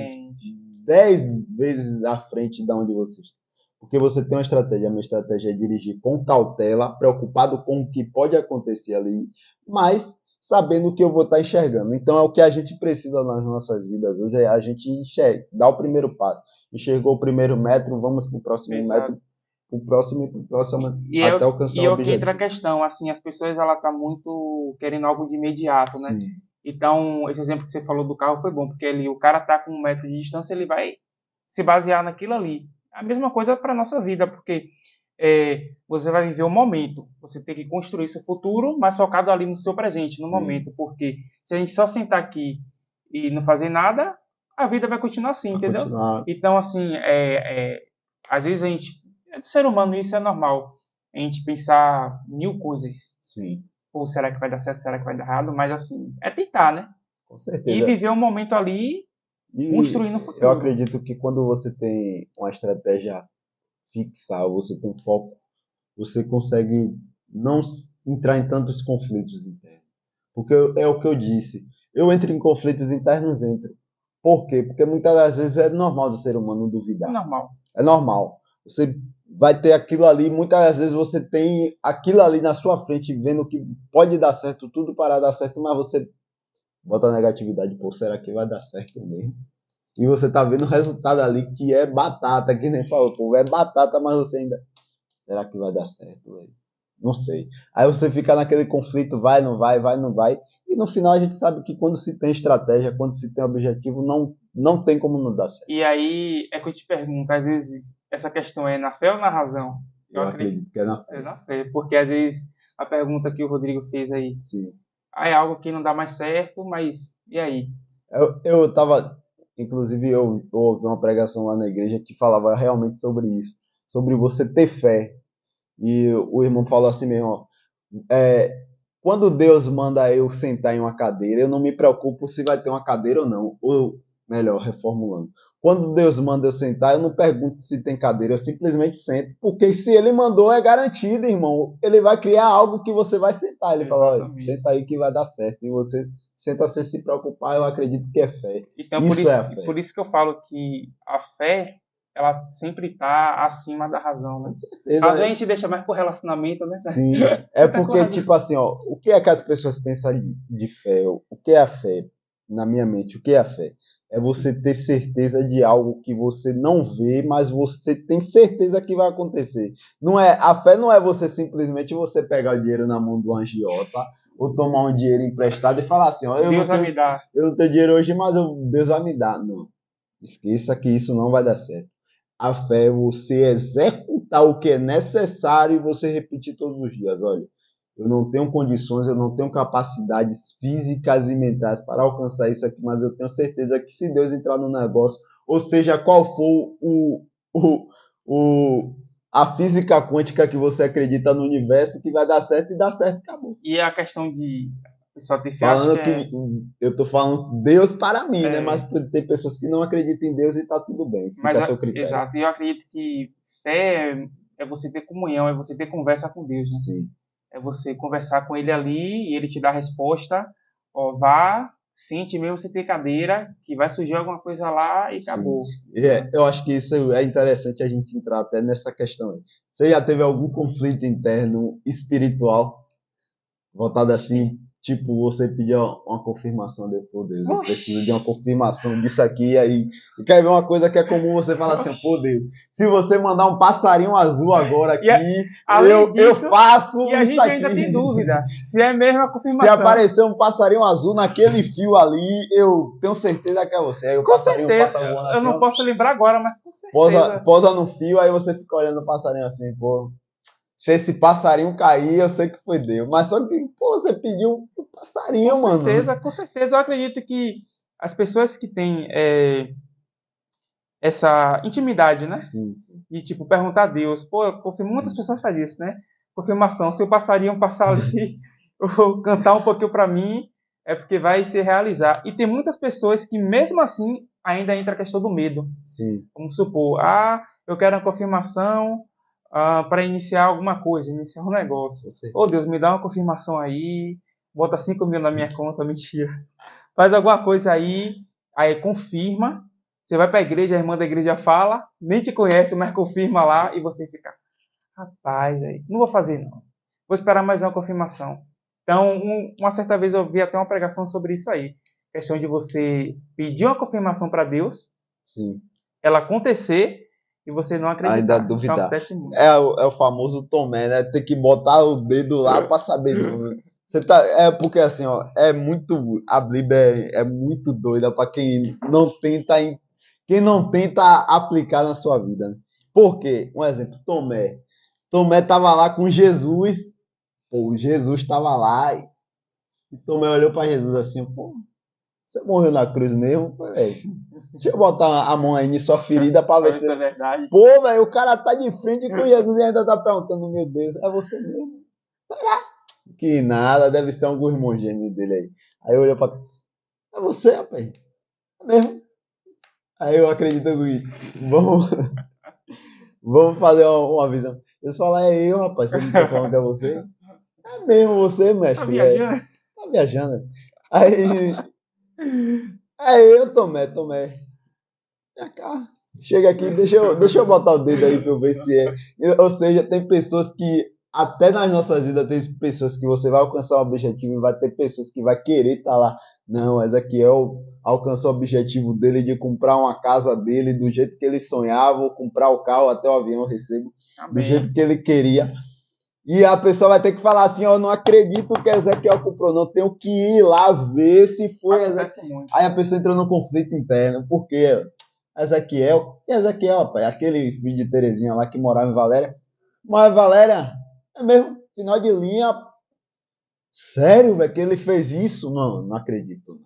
vezes à frente de onde você está. Porque você tem uma estratégia. A minha estratégia é dirigir com cautela, preocupado com o que pode acontecer ali, mas sabendo o que eu vou estar enxergando. Então é o que a gente precisa nas nossas vidas hoje, é a gente enxergar, dar o primeiro passo. Enxergou o primeiro metro, vamos para o próximo metro, para o próximo, até alcançar o objetivo. E entra a questão, assim, as pessoas, ela tá muito querendo algo de imediato, né? Sim. Então, esse exemplo que você falou do carro foi bom, porque o cara tá com 1 metro de distância, ele vai se basear naquilo ali. A mesma coisa para nossa vida, porque você vai viver o momento. Você tem que construir seu futuro, mas focado ali no seu presente, no momento. Porque se a gente só sentar aqui e não fazer nada, a vida vai continuar assim, entendeu? Então, assim, às vezes a gente... do ser humano isso é normal. A gente pensar 1000 coisas. Sim. Ou será que vai dar certo, será que vai dar errado? Mas, assim, é tentar, né? Com certeza. E viver um momento ali, construindo o futuro. Eu acredito que quando você tem uma estratégia fixa, você tem foco, você consegue não entrar em tantos conflitos internos. Porque é o que eu disse. Eu entro em conflitos internos, Por quê? Porque muitas das vezes é normal do ser humano duvidar. É normal. Você vai ter aquilo ali, muitas das vezes você tem aquilo ali na sua frente, vendo que pode dar certo, tudo para dar certo, mas você bota a negatividade, pô, será que vai dar certo mesmo? E você tá vendo o resultado ali que é batata, que nem falou, pô, é batata, mas você ainda... Será que vai dar certo, velho? Não sei. Aí você fica naquele conflito, vai, não vai, vai, não vai. E no final a gente sabe que quando se tem estratégia, quando se tem objetivo, não tem como não dar certo. E aí é que eu te pergunto, às vezes essa questão é na fé ou na razão? Eu acredito que é na fé. É na fé, porque às vezes a pergunta que o Rodrigo fez aí, sim, é algo que não dá mais certo, mas e aí? Eu tava, inclusive eu ouvi uma pregação lá na igreja que falava realmente sobre isso, sobre você ter fé. E o irmão falou assim mesmo, ó, quando Deus manda eu sentar em uma cadeira, eu não me preocupo se vai ter uma cadeira ou não. Ou, melhor, reformulando. Quando Deus manda eu sentar, eu não pergunto se tem cadeira, eu simplesmente sento. Porque se ele mandou, é garantido, irmão. Ele vai criar algo que você vai sentar. Ele fala, senta aí que vai dar certo. E você senta sem se preocupar, eu acredito que é fé. Então, por isso que eu falo que a fé, ela sempre está acima da razão, né? Certeza, às vezes a gente deixa mais pro relacionamento, né? Sim, é porque, tipo assim, ó, o que é que as pessoas pensam de fé? O que é a fé? Na minha mente, o que é a fé? É você ter certeza de algo que você não vê, mas você tem certeza que vai acontecer. A fé não é você simplesmente você pegar o dinheiro na mão do agiota ou tomar um dinheiro emprestado e falar assim, ó, Deus vai me dar. Eu não tenho dinheiro hoje, mas Deus vai me dar. Não. Esqueça que isso não vai dar certo. A fé é você executar o que é necessário e você repetir todos os dias. Olha, eu não tenho condições, eu não tenho capacidades físicas e mentais para alcançar isso aqui, mas eu tenho certeza que se Deus entrar no negócio, ou seja, qual for a física quântica que você acredita no universo, que vai dar certo e dá certo, acabou. E a questão de só ter fé, falando que eu tô falando Deus para mim, né? Mas tem pessoas que não acreditam em Deus e tá tudo bem. Fica a seu critério. Exato. E eu acredito que fé é você ter comunhão, é você ter conversa com Deus, né? Sim. É você conversar com ele ali e ele te dá a resposta. Ó, vá, sente mesmo você ter cadeira, que vai surgir alguma coisa lá e acabou. Eu acho que isso é interessante a gente entrar até nessa questão aí. Você já teve algum conflito interno espiritual voltado assim? Tipo, você pedir uma confirmação depois, Deus, eu preciso de uma confirmação disso aqui, aí. E quer ver uma coisa que é comum, você fala assim, pô, Deus, se você mandar um passarinho azul agora aqui, eu faço isso aqui. E a gente ainda tem dúvida se é mesmo a confirmação. Se aparecer um passarinho azul naquele fio ali, eu tenho certeza que é você. Aí o passarinho passa voando assim, eu não posso lembrar agora, mas com certeza. Posa no fio, aí você fica olhando o passarinho assim, pô. Se esse passarinho cair, eu sei que foi Deus. Mas só que, pô, você pediu o Passariam, mano. Com certeza. Eu acredito que as pessoas que têm essa intimidade, né? Sim. E, tipo, perguntar a Deus. Pô, muitas pessoas fazem isso, né? Confirmação. Se o passarinho passar ali ou cantar um pouquinho para mim, é porque vai se realizar. E tem muitas pessoas que, mesmo assim, ainda entra a questão do medo. Sim. Vamos supor, eu quero uma confirmação para iniciar alguma coisa, iniciar um negócio. Ô Deus, me dá uma confirmação aí, bota 5 mil na minha conta, mentira. Faz alguma coisa aí confirma. Você vai para a igreja, a irmã da igreja fala, nem te conhece, mas confirma lá e você fica, rapaz, não vou fazer não. Vou esperar mais uma confirmação. Então, uma certa vez eu vi até uma pregação sobre isso aí. Questão de você pedir uma confirmação para Deus, sim, ela acontecer e você não acreditar. Ainda duvidar. Então, acontece muito. É o famoso Tomé, né? Tem que botar o dedo lá para saber. É porque assim, ó, a Bíblia é muito doida para quem não tenta aplicar na sua vida. Né? Por quê? Um exemplo, Tomé estava lá com Jesus, pô, Jesus estava lá e Tomé olhou para Jesus assim, pô, você morreu na cruz mesmo? Deixa eu botar a mão aí na sua ferida para ver se é verdade. Pô, velho, o cara tá de frente com Jesus e ainda tá perguntando, meu Deus, é você mesmo? Será? Que nada, deve ser algum irmão gêmeo dele aí. Aí eu olhei pra é você, rapaz? É mesmo? Aí eu acredito que vamos fazer uma visão. Eles falam, é eu, rapaz, você não tá falando que é você? É mesmo você, mestre. Tá viajando? Tá viajando. Aí eu tomé. Minha cara. Chega aqui, deixa eu botar o dedo aí pra eu ver se é. Ou seja, tem pessoas que, até nas nossas vidas, tem pessoas que você vai alcançar um objetivo e vai ter pessoas que vai querer estar lá. Não, Ezequiel alcançou o objetivo dele de comprar uma casa dele do jeito que ele sonhava, comprar o carro, até o avião recebo, do jeito que ele queria. E a pessoa vai ter que falar assim, ó, eu não acredito que Ezequiel comprou, não, tenho que ir lá ver se foi Ezequiel. Aí a pessoa entrou num conflito interno, por quê? Ezequiel, rapaz, aquele filho de Terezinha lá que morava em Valéria. Mas Valéria, é mesmo, final de linha. Sério, velho, que ele fez isso? Não acredito.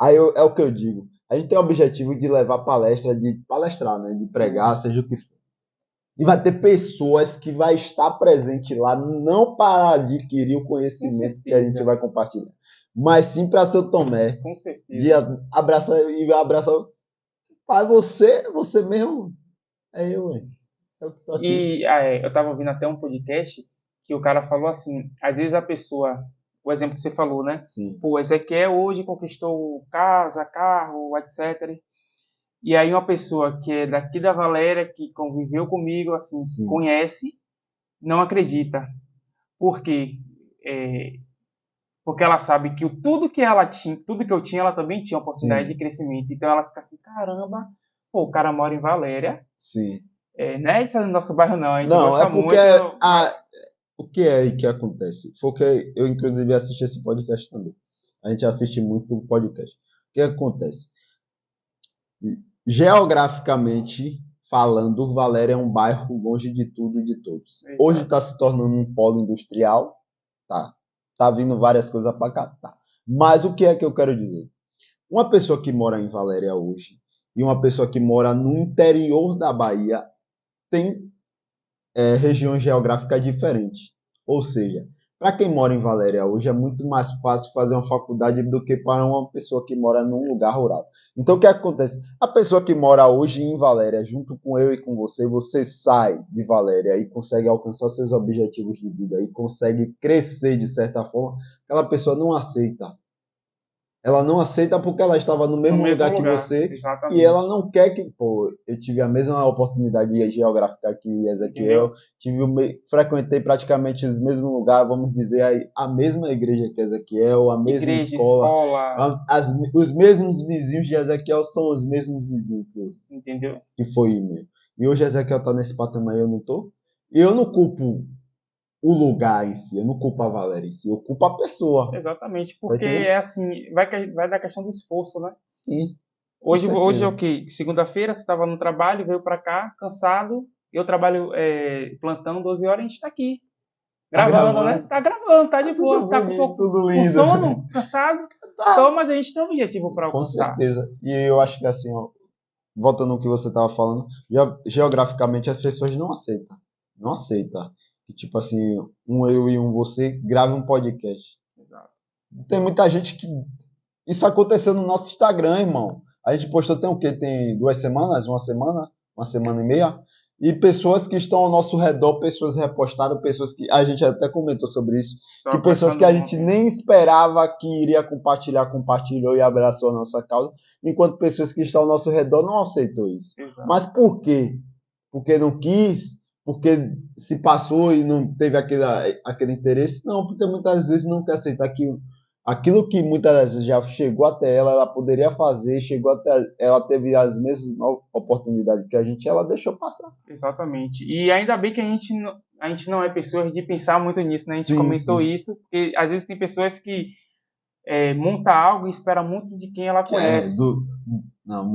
Aí é o que eu digo. A gente tem o objetivo de levar de palestrar, né? De pregar, seja o que for. E vai ter pessoas que vai estar presente lá, não para adquirir o conhecimento que a gente vai compartilhar, mas sim para ser o Tomé. Com certeza. De abraçar. Para você mesmo. É eu, hein? Eu estava ouvindo até um podcast que o cara falou assim, às vezes a pessoa, o exemplo que você falou, né? Sim. Pô, Ezequiel hoje conquistou casa, carro, etc. E aí uma pessoa que é daqui da Valéria, que conviveu comigo, assim, Sim. conhece, não acredita. Por quê? Porque ela sabe que tudo que ela tinha, tudo que eu tinha, ela também tinha oportunidade de crescimento. Então ela fica assim, caramba, pô, o cara mora em Valéria. Sim. Não é isso no nosso bairro, não. A gente não, gosta é porque muito. o que é aí que acontece? Foi que eu, inclusive, assisti esse podcast também. A gente assiste muito podcast. O que acontece? Geograficamente falando, Valéria é um bairro longe de tudo e de todos. Exato. Hoje está se tornando um polo industrial. Tá vindo várias coisas para cá. Tá. Mas o que é que eu quero dizer? Uma pessoa que mora em Valéria hoje e uma pessoa que mora no interior da Bahia tem regiões geográficas diferentes. Ou seja, para quem mora em Valéria hoje é muito mais fácil fazer uma faculdade do que para uma pessoa que mora num lugar rural. Então o que acontece? A pessoa que mora hoje em Valéria, junto com eu e com você sai de Valéria e consegue alcançar seus objetivos de vida e consegue crescer de certa forma, aquela pessoa não aceita. Ela não aceita porque ela estava no mesmo lugar que você. Exatamente. E ela não quer que, eu tive a mesma oportunidade geográfica que Ezequiel, frequentei praticamente os mesmos lugares, vamos dizer, a mesma igreja que Ezequiel, a mesma escola. Os mesmos vizinhos de Ezequiel são os mesmos vizinhos que foi meu. E hoje Ezequiel está nesse patamar e eu não estou. E eu não culpo o lugar em si, eu não culpo a Valéria em si, eu culpo a pessoa. Exatamente, porque é assim, vai da questão do esforço, né? Sim. Hoje é o que? Segunda-feira você estava no trabalho, veio para cá, cansado, eu trabalho plantão 12 horas, a gente está aqui. Gravando, né? Tá gravando, tá de boa. Tá com um pouco tudo com lindo. sono, cansado. Tá. Então, mas a gente tem um objetivo para Com alcançar. certeza. E eu acho que assim, ó, voltando ao que você estava falando, geograficamente as pessoas não aceitam. Não aceitam. Que tipo assim, um eu e um você grave um podcast. Exato. Tem muita gente que. Isso aconteceu no nosso Instagram, irmão. A gente postou tem o quê? Tem 2 semanas? Uma semana e meia? E pessoas que estão ao nosso redor, pessoas repostaram, pessoas que. A gente até comentou sobre isso. Que pessoas que a gente nem esperava que iria compartilhar, compartilhou e abraçou a nossa causa. Enquanto pessoas que estão ao nosso redor não aceitou isso. Exato. Mas por quê? Porque não quis? Porque se passou e não teve aquele interesse? Não, porque muitas vezes não quer aceitar que aquilo que muitas vezes já chegou até ela, ela poderia fazer, chegou até ela teve as mesmas oportunidades que a gente, ela deixou passar. Exatamente. E ainda bem que a gente não é pessoa de pensar muito nisso, né? A gente comentou isso, porque às vezes tem pessoas que monta algo e espera muito de quem ela conhece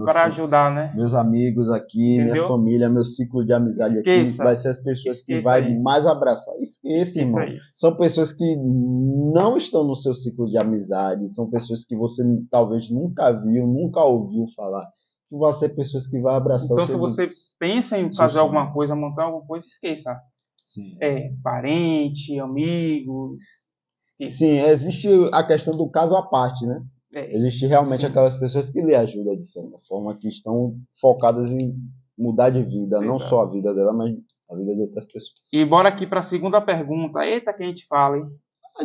para ajudar, né? Meus amigos aqui, entendeu? Minha família, meu ciclo de amizade aqui, vai ser as pessoas que vai mais abraçar. Esqueça, irmão. Isso. São pessoas que não estão no seu ciclo de amizade, são pessoas que você talvez nunca viu, nunca ouviu falar. Que vão ser pessoas que vão abraçar então, se você pensa em fazer alguma coisa, montar alguma coisa, esqueça. Sim. Parente, amigos. Esqueça. Sim, existe a questão do caso à parte, né? Existe realmente aquelas pessoas que lhe ajudam de certa forma, que estão focadas em mudar de vida, Exato. Não só a vida dela, mas a vida de outras pessoas. E bora aqui para a segunda pergunta. Eita, que a gente fala, hein?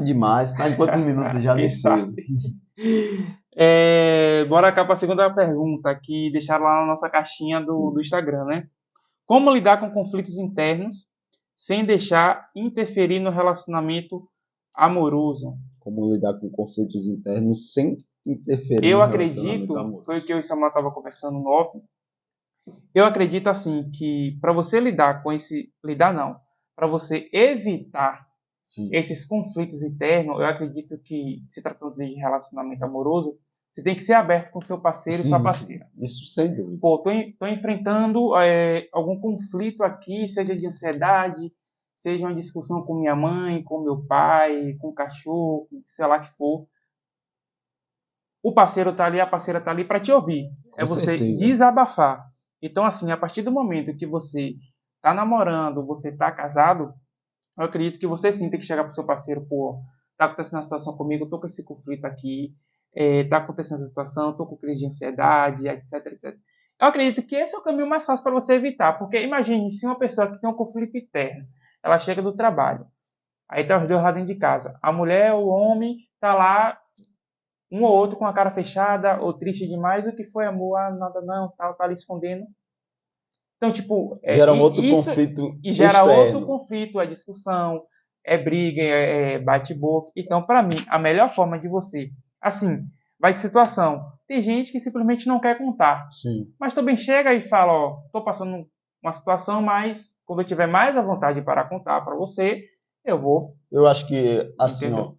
Demais, tá em quantos minutos já nem sei. Bora cá para a segunda pergunta, que deixaram lá na nossa caixinha do Instagram, né? Como lidar com conflitos internos sem deixar interferir no relacionamento amoroso? Como lidar com conflitos internos sem interferir no relacionamento amoroso? Eu acredito, foi o que eu e o Samuel estava conversando no off, eu acredito assim, que para você lidar com para você evitar esses conflitos internos, eu acredito que, se tratando de relacionamento amoroso, você tem que ser aberto com seu parceiro e sua parceira. Isso sem dúvida. Pô, tô enfrentando algum conflito aqui, seja de ansiedade, seja uma discussão com minha mãe, com meu pai, com o cachorro, sei lá que for. O parceiro tá ali, a parceira tá ali para te ouvir. Com você certeza. Desabafar. Então, assim, a partir do momento que você tá namorando, você tá casado, eu acredito que você sim tem que chegar pro seu parceiro, pô, tá acontecendo uma situação comigo, eu tô com esse conflito aqui, tá acontecendo essa situação, tô com crise de ansiedade, etc, etc. Eu acredito que esse é o caminho mais fácil para você evitar, porque imagine se uma pessoa que tem um conflito interno, ela chega do trabalho, aí tá os dois lá dentro de casa, a mulher, o homem, tá lá, um ou outro com a cara fechada, ou triste demais, o que foi, amor? Ah, nada não, tá ali escondendo. Então, tipo, gera outro conflito e gera externo. outro conflito, é discussão, é briga, é bate-boca. Então, para mim, a melhor forma de você, assim, vai de situação. Tem gente que simplesmente não quer contar. Sim. Mas também chega e fala, ó, tô passando uma situação, mas quando eu tiver mais à vontade para contar para você, eu vou. Eu acho que, assim, ó,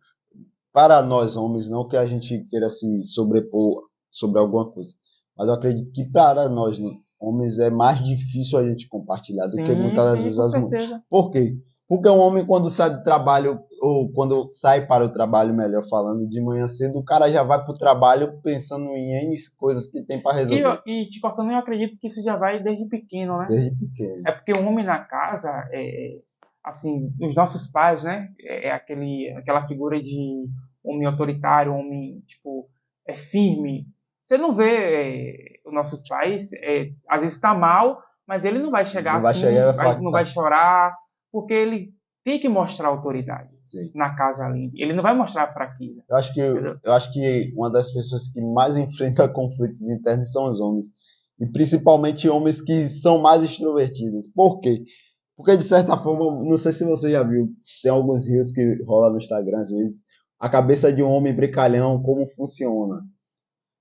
para nós homens, não que a gente queira se sobrepor sobre alguma coisa, mas eu acredito que para nós homens é mais difícil a gente compartilhar do que muitas vezes as mulheres. Por quê? Porque um homem, quando sai do trabalho, ou quando sai para o trabalho, melhor falando, de manhã cedo, o cara já vai para o trabalho pensando em N coisas que tem para resolver. E te cortando, eu acredito que isso já vai desde pequeno, né? Desde pequeno. É porque o homem na casa, assim, os nossos pais, né? Aquela figura de homem autoritário, homem, tipo, firme. Você não vê os nossos pais, às vezes está mal, mas ele não vai chegar assim, não vai chorar, porque ele tem que mostrar autoridade na casa ali. Ele não vai mostrar fraqueza. Eu acho que uma das pessoas que mais enfrenta conflitos internos são os homens. E principalmente homens que são mais extrovertidos. Por quê? Porque, de certa forma, não sei se você já viu, tem alguns rios que rolam no Instagram, às vezes, a cabeça de um homem brincalhão, como funciona.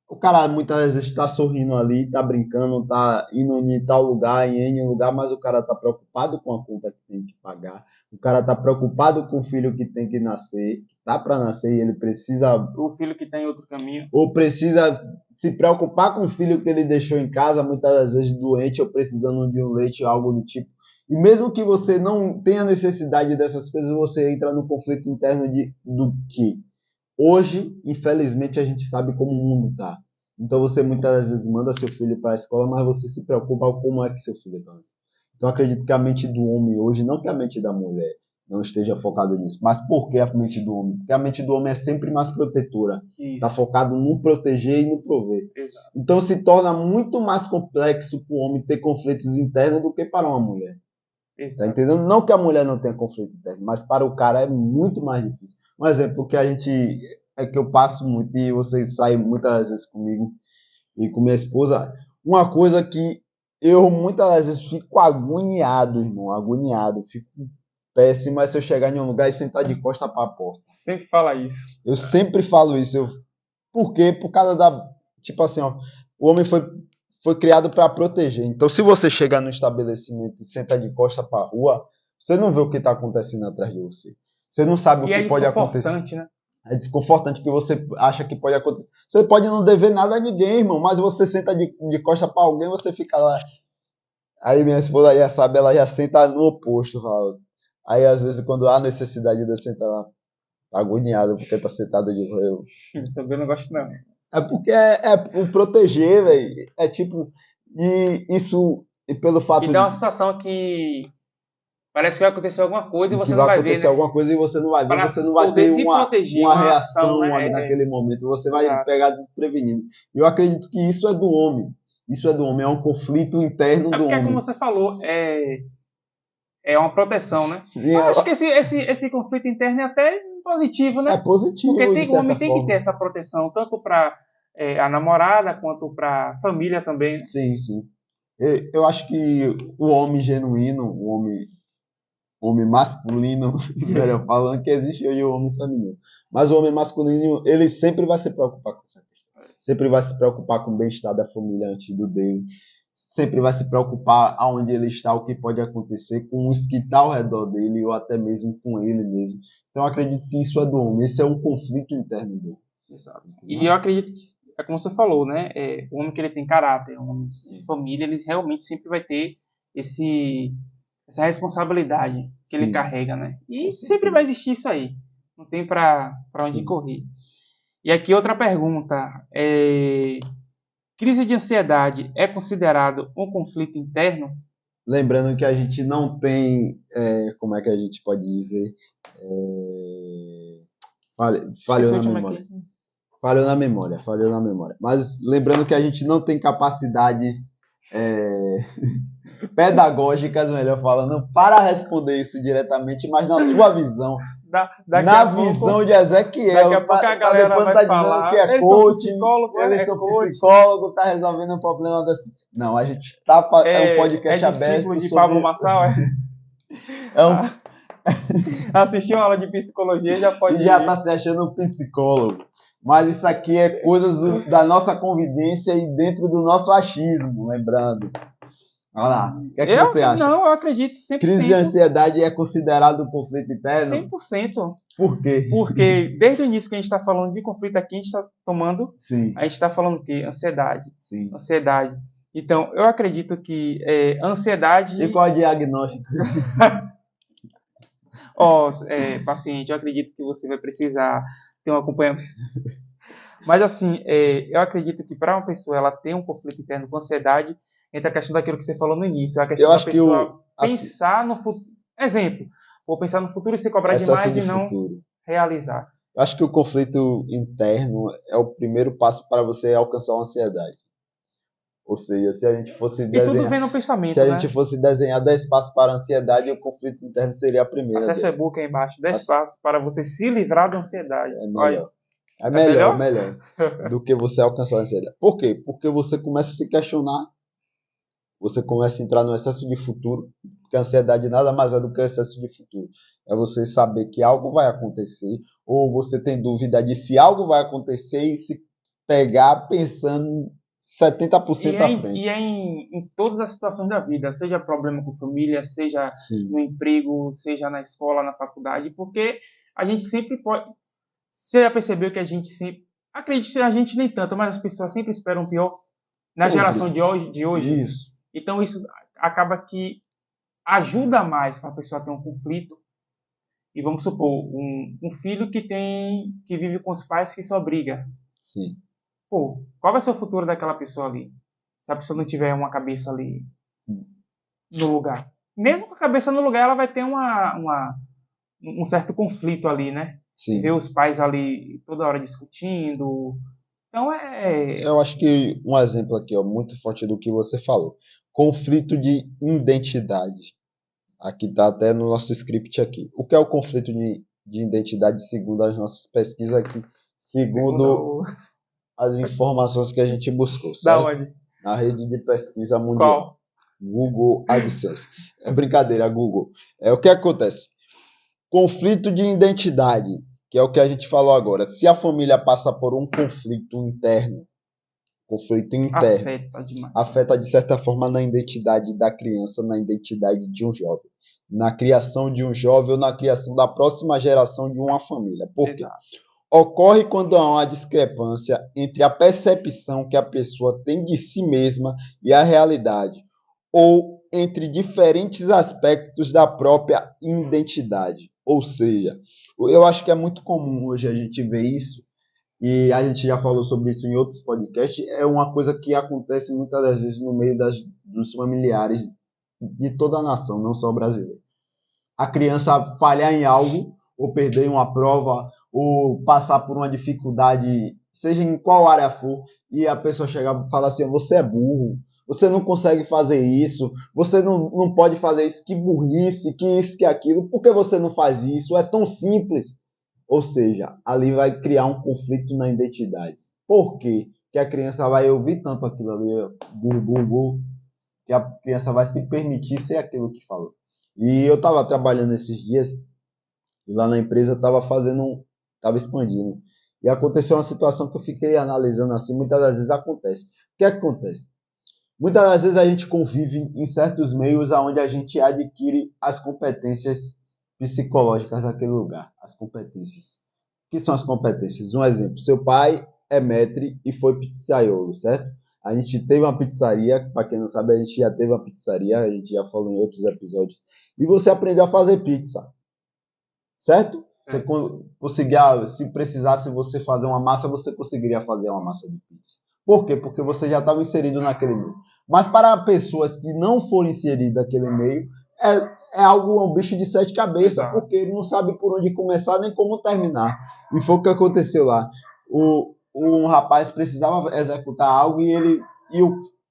O cara muitas vezes está sorrindo ali, está brincando, está indo em tal lugar, em N lugar, mas o cara está preocupado com a conta que tem que pagar. O cara está preocupado com o filho que tem que nascer, que está para nascer e ele precisa... O filho que está em outro caminho. Ou precisa se preocupar com o filho que ele deixou em casa, muitas das vezes doente ou precisando de um leite ou algo do tipo. E mesmo que você não tenha necessidade dessas coisas, você entra no conflito interno do que hoje, infelizmente, a gente sabe como o mundo está. Então você muitas vezes manda seu filho para a escola, mas você se preocupa com como é que seu filho está. Então acredito que a mente do homem hoje, não que a mente da mulher não esteja focada nisso, mas por que a mente do homem? Porque a mente do homem é sempre mais protetora. Está focado no proteger e no prover. Exato. Então se torna muito mais complexo para o homem ter conflitos internos do que para uma mulher. Tá entendendo? Não que a mulher não tenha conflito interno, mas para o cara é muito mais difícil. Um exemplo que que eu passo muito e você sai muitas vezes comigo e com minha esposa, uma coisa que eu muitas vezes fico agoniado, irmão, agoniado, fico péssimo é se eu chegar em um lugar e sentar de costa para a porta. Sempre fala isso. Eu sempre falo isso. Por quê? Por causa da, tipo assim, ó, o homem foi criado para proteger. Então, se você chegar no estabelecimento e sentar de costa para a rua, você não vê o que está acontecendo atrás de você. Você não sabe o que pode acontecer. Né? É desconfortante porque você acha que pode acontecer. Você pode não dever nada a ninguém, irmão, mas você senta de costa para alguém, você fica lá. Aí minha esposa já sabe, ela já senta no oposto. Fala. Aí, às vezes, quando há necessidade de eu sentar lá, tá agoniado porque tá sentado de eu. Também não gosto, não. É porque é o proteger, velho. É tipo. E isso. E pelo fato de. E dá uma sensação que. Parece que vai acontecer alguma coisa e você que não vai ver. Vai acontecer alguma coisa e você não vai ver. Você não vai ter uma reação naquele momento. Você vai pegar desprevenido. Eu acredito que isso é do homem. Isso é do homem. É um conflito interno do homem. É como você falou. É uma proteção, né? Sim, eu acho que esse conflito interno é até positivo, né? É positivo. Porque o homem tem que ter essa proteção, tanto para a namorada quanto para a família também. Né? Sim, sim. Eu acho que o homem genuíno, o homem masculino, melhor falando, que existe hoje o homem feminino. Mas o homem masculino, ele sempre vai se preocupar com essa questão. Sempre vai se preocupar com o bem-estar da família antes do dele. Sempre vai se preocupar aonde ele está, o que pode acontecer com os que estão ao redor dele ou até mesmo com ele mesmo. Então eu acredito que isso é do homem. Esse é um conflito interno dele. Exato. E eu acredito que é como você falou, né? O homem que ele tem caráter, um homem de família, ele realmente sempre vai ter essa responsabilidade que ele carrega, né? E sempre vai existir isso aí. Não tem para onde correr. E aqui outra pergunta. Crise de ansiedade é considerado um conflito interno? Lembrando que a gente não tem, como é que a gente pode dizer, falhou na memória. Falhou na memória. Mas lembrando que a gente não tem capacidades pedagógicas, melhor falando, para responder isso diretamente, mas na sua visão. Na visão de Ezequiel, daqui a pouco a galera vai falar que é coach, eles são psicólogo, tá resolvendo o problema desse. Não, a gente tá é um podcast aberto de Pablo Marçal, assistiu uma aula de psicologia já pode já tá se achando um psicólogo. Mas isso aqui é coisas da nossa convivência e dentro do nosso achismo, lembrando. Olha lá. O que é que você acha? Não, eu acredito 100%. Crise de ansiedade é considerado um conflito interno? 100%. Por quê? Porque desde o início que a gente está falando de conflito aqui, a gente está tomando... Sim. A gente está falando o quê? Ansiedade. Sim. Ansiedade. Então, eu acredito que ansiedade... E qual é o diagnóstico? Paciente, eu acredito que você vai precisar ter um acompanhamento. Mas assim, eu acredito que para uma pessoa ela ter um conflito interno com ansiedade, entra a questão daquilo que você falou no início, a questão da pessoa pensar no futuro. Exemplo, vou pensar no futuro e se cobrar demais e não realizar. Eu acho que o conflito interno é o primeiro passo para você alcançar a ansiedade. Ou seja, se a gente fosse desenhar, tudo vem no pensamento, se a gente fosse desenhar 10 passos para a ansiedade, o conflito interno seria a primeira. Acesse o e-book aí embaixo, 10 passos para você se livrar da ansiedade. É melhor. É melhor do que você alcançar a ansiedade. Por quê? Porque você começa a se questionar, você começa a entrar no excesso de futuro, porque a ansiedade nada mais é do que o excesso de futuro. É você saber que algo vai acontecer, ou você tem dúvida de se algo vai acontecer e se pegar pensando 70% à frente. E é em todas as situações da vida, seja problema com família, seja no emprego, seja na escola, na faculdade, porque a gente sempre pode... Você já percebeu que a gente sempre... Acredito, a gente nem tanto, mas as pessoas sempre esperam o pior na geração de hoje. Isso. Então isso acaba que ajuda mais para a pessoa ter um conflito. E vamos supor, um filho que vive com os pais que só briga. Sim. Pô, qual vai ser o futuro daquela pessoa ali? Se a pessoa não tiver uma cabeça ali no lugar. Mesmo com a cabeça no lugar, ela vai ter um certo conflito ali, né? Sim. Ver os pais ali toda hora discutindo. Então Eu acho que um exemplo aqui, ó, muito forte do que você falou. Conflito de identidade. Aqui está até no nosso script aqui. O que é o conflito de identidade segundo as nossas pesquisas aqui? Segundo as informações que a gente buscou, certo? Da onde? Na rede de pesquisa mundial. Qual? Google AdSense. É brincadeira, Google. O que acontece? Conflito de identidade, que é o que a gente falou agora. Se a família passa por um conflito interno, afeta de certa forma na identidade da criança, na identidade de um jovem, na criação de um jovem ou na criação da próxima geração de uma família. Por quê? Ocorre quando há uma discrepância entre a percepção que a pessoa tem de si mesma e a realidade, ou entre diferentes aspectos da própria identidade. Ou seja, eu acho que é muito comum hoje a gente ver isso, e a gente já falou sobre isso em outros podcasts, é uma coisa que acontece muitas das vezes no meio dos familiares de toda a nação, não só brasileira. A criança falhar em algo, ou perder uma prova, ou passar por uma dificuldade, seja em qual área for, e a pessoa chegar e falar assim, você é burro, você não consegue fazer isso, você não pode fazer isso, que burrice, que isso, que aquilo, por que você não faz isso? É tão simples. Ou seja, ali vai criar um conflito na identidade. Por quê? Porque a criança vai ouvir tanto aquilo ali, burro, burro, burro, que a criança vai se permitir ser aquilo que falou. E eu estava trabalhando esses dias, e lá na empresa estava expandindo. E aconteceu uma situação que eu fiquei analisando assim, muitas das vezes acontece. O que acontece? Muitas das vezes a gente convive em certos meios onde a gente adquire as competências psicológicas daquele lugar. As competências. O que são as competências? Um exemplo, seu pai é maître e foi pizzaiolo, certo? A gente teve uma pizzaria, para quem não sabe, a gente já teve uma pizzaria, a gente já falou em outros episódios. E você aprendeu a fazer pizza, certo? Você conseguia, se precisasse você fazer uma massa, você conseguiria fazer uma massa de pizza. Por quê? Porque você já estava inserido naquele meio. Mas para pessoas que não forem inseridas naquele meio, é um bicho de sete cabeças, porque ele não sabe por onde começar nem como terminar. E foi o que aconteceu lá. Um rapaz precisava executar algo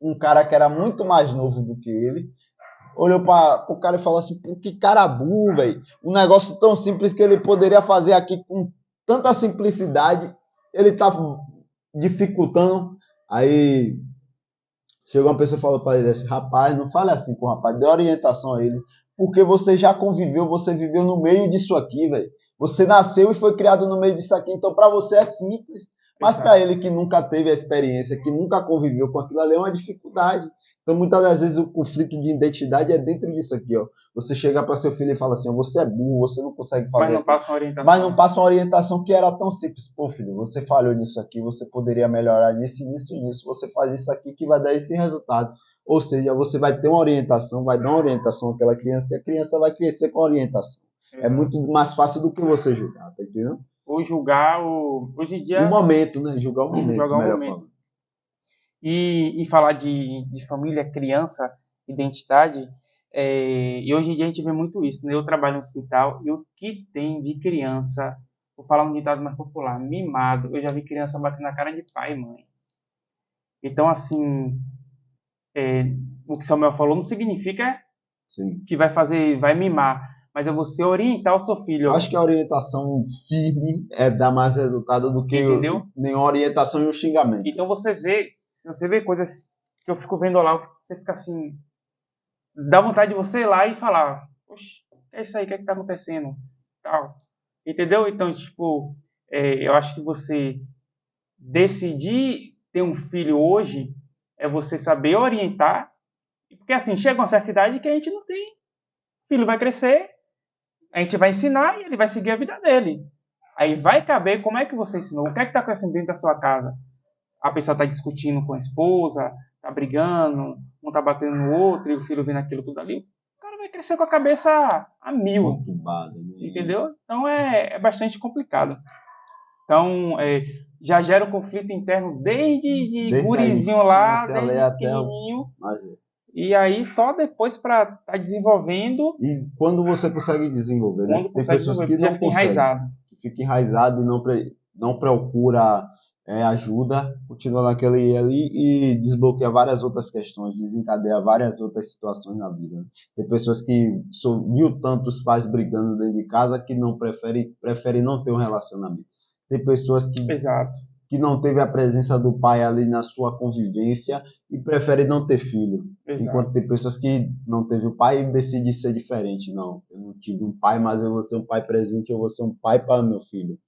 um cara que era muito mais novo do que ele olhou para o cara e falou assim, pô, que cara burro, velho. Um negócio tão simples que ele poderia fazer aqui com tanta simplicidade, ele tá dificultando. Aí chegou uma pessoa e falou para ele assim, rapaz, não fale assim com o rapaz, dê orientação a ele, porque você já conviveu, você viveu no meio disso aqui, velho. Você nasceu e foi criado no meio disso aqui, então para você é simples. Mas para ele que nunca teve a experiência, que nunca conviveu com aquilo ali, é uma dificuldade. Então, muitas das vezes, o conflito de identidade é dentro disso aqui, ó. Você chega para seu filho e fala assim, você é burro, você não consegue fazer. Mas não passa uma orientação. Mas não passa uma orientação que era tão simples. Pô, filho, você falhou nisso aqui, você poderia melhorar nisso, nisso e nisso. Você faz isso aqui que vai dar esse resultado. Ou seja, você vai ter uma orientação, vai dar uma orientação àquela criança e a criança vai crescer com a orientação. É muito mais fácil do que você julgar, tá entendendo? Ou julgar hoje em dia... O momento, né? Julgar o momento, melhor falando. E falar de família, criança, identidade, e hoje em dia a gente vê muito isso, né? Eu trabalho no hospital e o que tem de criança, vou falar um ditado mais popular, mimado, eu já vi criança bater na cara de pai e mãe. Então, assim, o que Samuel falou não significa que vai mimar, mas é você orientar o seu filho. Eu acho que a orientação firme dá mais resultado do que nenhuma orientação e um xingamento. Então se você vê coisas que eu fico vendo lá, você fica assim, dá vontade de você ir lá e falar, oxe, é isso aí, o que está acontecendo? Tal. Entendeu? Então, tipo, eu acho que você decidir ter um filho hoje é você saber orientar, porque assim, chega uma certa idade que a gente não tem. O filho vai crescer, a gente vai ensinar e ele vai seguir a vida dele. Aí vai caber como é que você ensinou, o que é que está acontecendo dentro da sua casa. A pessoa está discutindo com a esposa, está brigando, um está batendo no outro e o filho vendo aquilo tudo ali. O cara vai cresceu com a cabeça a mil. Conturbada, né? Entendeu? Então é bastante complicado. Então, já gera um conflito interno desde gurizinho lá, desde pequenininho. E aí só depois para estar desenvolvendo. E quando você consegue desenvolver, né? Tem pessoas que não conseguem, que fica enraizado e não procura ajuda, continua naquele ali e desbloqueia várias outras questões, desencadeia várias outras situações na vida. Né? Tem pessoas que viu tantos pais brigando dentro de casa que não prefere não ter um relacionamento. Tem pessoas que não teve a presença do pai ali na sua convivência e prefere não ter filho. Exato. Enquanto tem pessoas que não teve o pai e decide ser diferente. Não, eu não tive um pai, mas eu vou ser um pai presente, eu vou ser um pai para meu filho.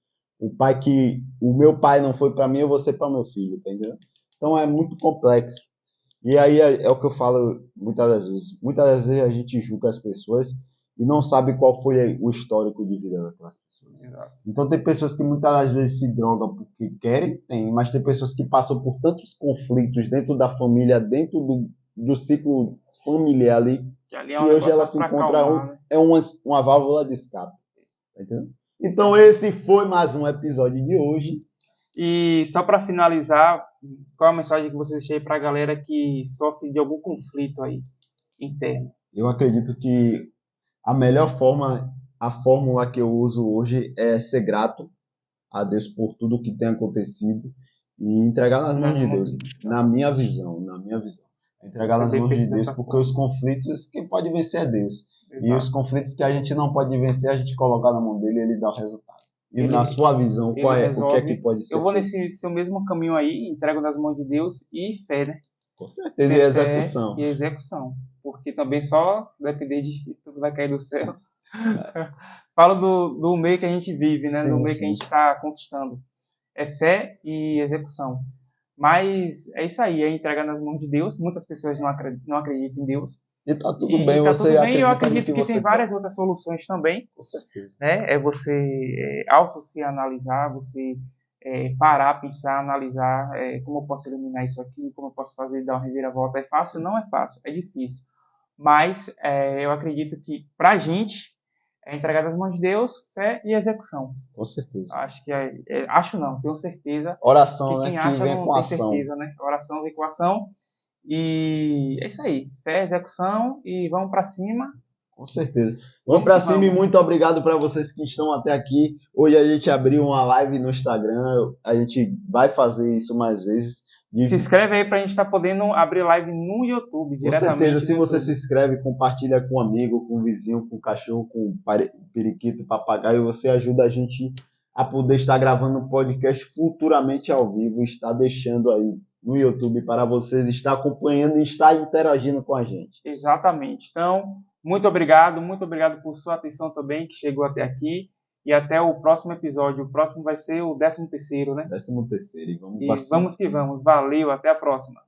O meu pai não foi para mim, eu vou ser para meu filho, entendeu? Então é muito complexo. E aí é o que eu falo muitas das vezes. Muitas das vezes a gente julga as pessoas e não sabe qual foi o histórico de vida daquelas pessoas. Exato. Então tem pessoas que muitas das vezes se drogam porque querem, mas tem pessoas que passam por tantos conflitos dentro da família, dentro do ciclo familiar ali, que hoje ela se encontra uma válvula de escape. Tá entendendo? Então esse foi mais um episódio de hoje. E só para finalizar, qual é a mensagem que você deixa aí para a galera que sofre de algum conflito aí interno? Eu acredito que a melhor forma, a fórmula que eu uso hoje é ser grato a Deus por tudo que tem acontecido e entregar nas mãos de Deus, na minha visão. Entregar nas mãos de Deus, porque os conflitos, quem pode vencer é Deus. Exato. E os conflitos que a gente não pode vencer, a gente coloca na mão dele e ele dá o resultado. E na sua visão, o que é que pode ser? Eu vou nesse seu mesmo caminho aí, entrego nas mãos de Deus e fé, né? Com certeza, e execução. E execução. Porque também só depender de tudo vai cair do céu. Falo do meio que a gente vive, né? Do meio que a gente está conquistando. É fé e execução. Mas é isso aí, é entrega nas mãos de Deus. Muitas pessoas não acreditam em Deus. E tá tudo bem, tá tudo bem. Eu acredito que tem várias outras soluções também. Com certeza. Né? É você se analisar, você parar, pensar, analisar como eu posso eliminar isso aqui, como eu posso fazer dar uma reviravolta. É fácil? Não é fácil, é difícil. Mas eu acredito que pra gente é entregar nas mãos de Deus, fé e execução. Com certeza. Acho não, tenho certeza. Oração, que quem acha vem não tem certeza, né? Oração vem com ação. E é isso aí. Fé, execução e vamos para cima. Com certeza. Vamos para cima e muito obrigado para vocês que estão até aqui. Hoje a gente abriu uma live no Instagram. A gente vai fazer isso mais vezes. Se inscreve aí para a gente estar podendo abrir live no YouTube diretamente. Com certeza, se você se inscreve, compartilha com um amigo, com um vizinho, com um cachorro, com um periquito, papagaio, você ajuda a gente a poder estar gravando um podcast futuramente ao vivo, estar deixando aí no YouTube para vocês estar acompanhando e estar interagindo com a gente. Exatamente. Então, muito obrigado por sua atenção também, que chegou até aqui. E até o próximo episódio. O próximo vai ser o 13º, né? 13º. E vamos que vamos. Valeu, até a próxima.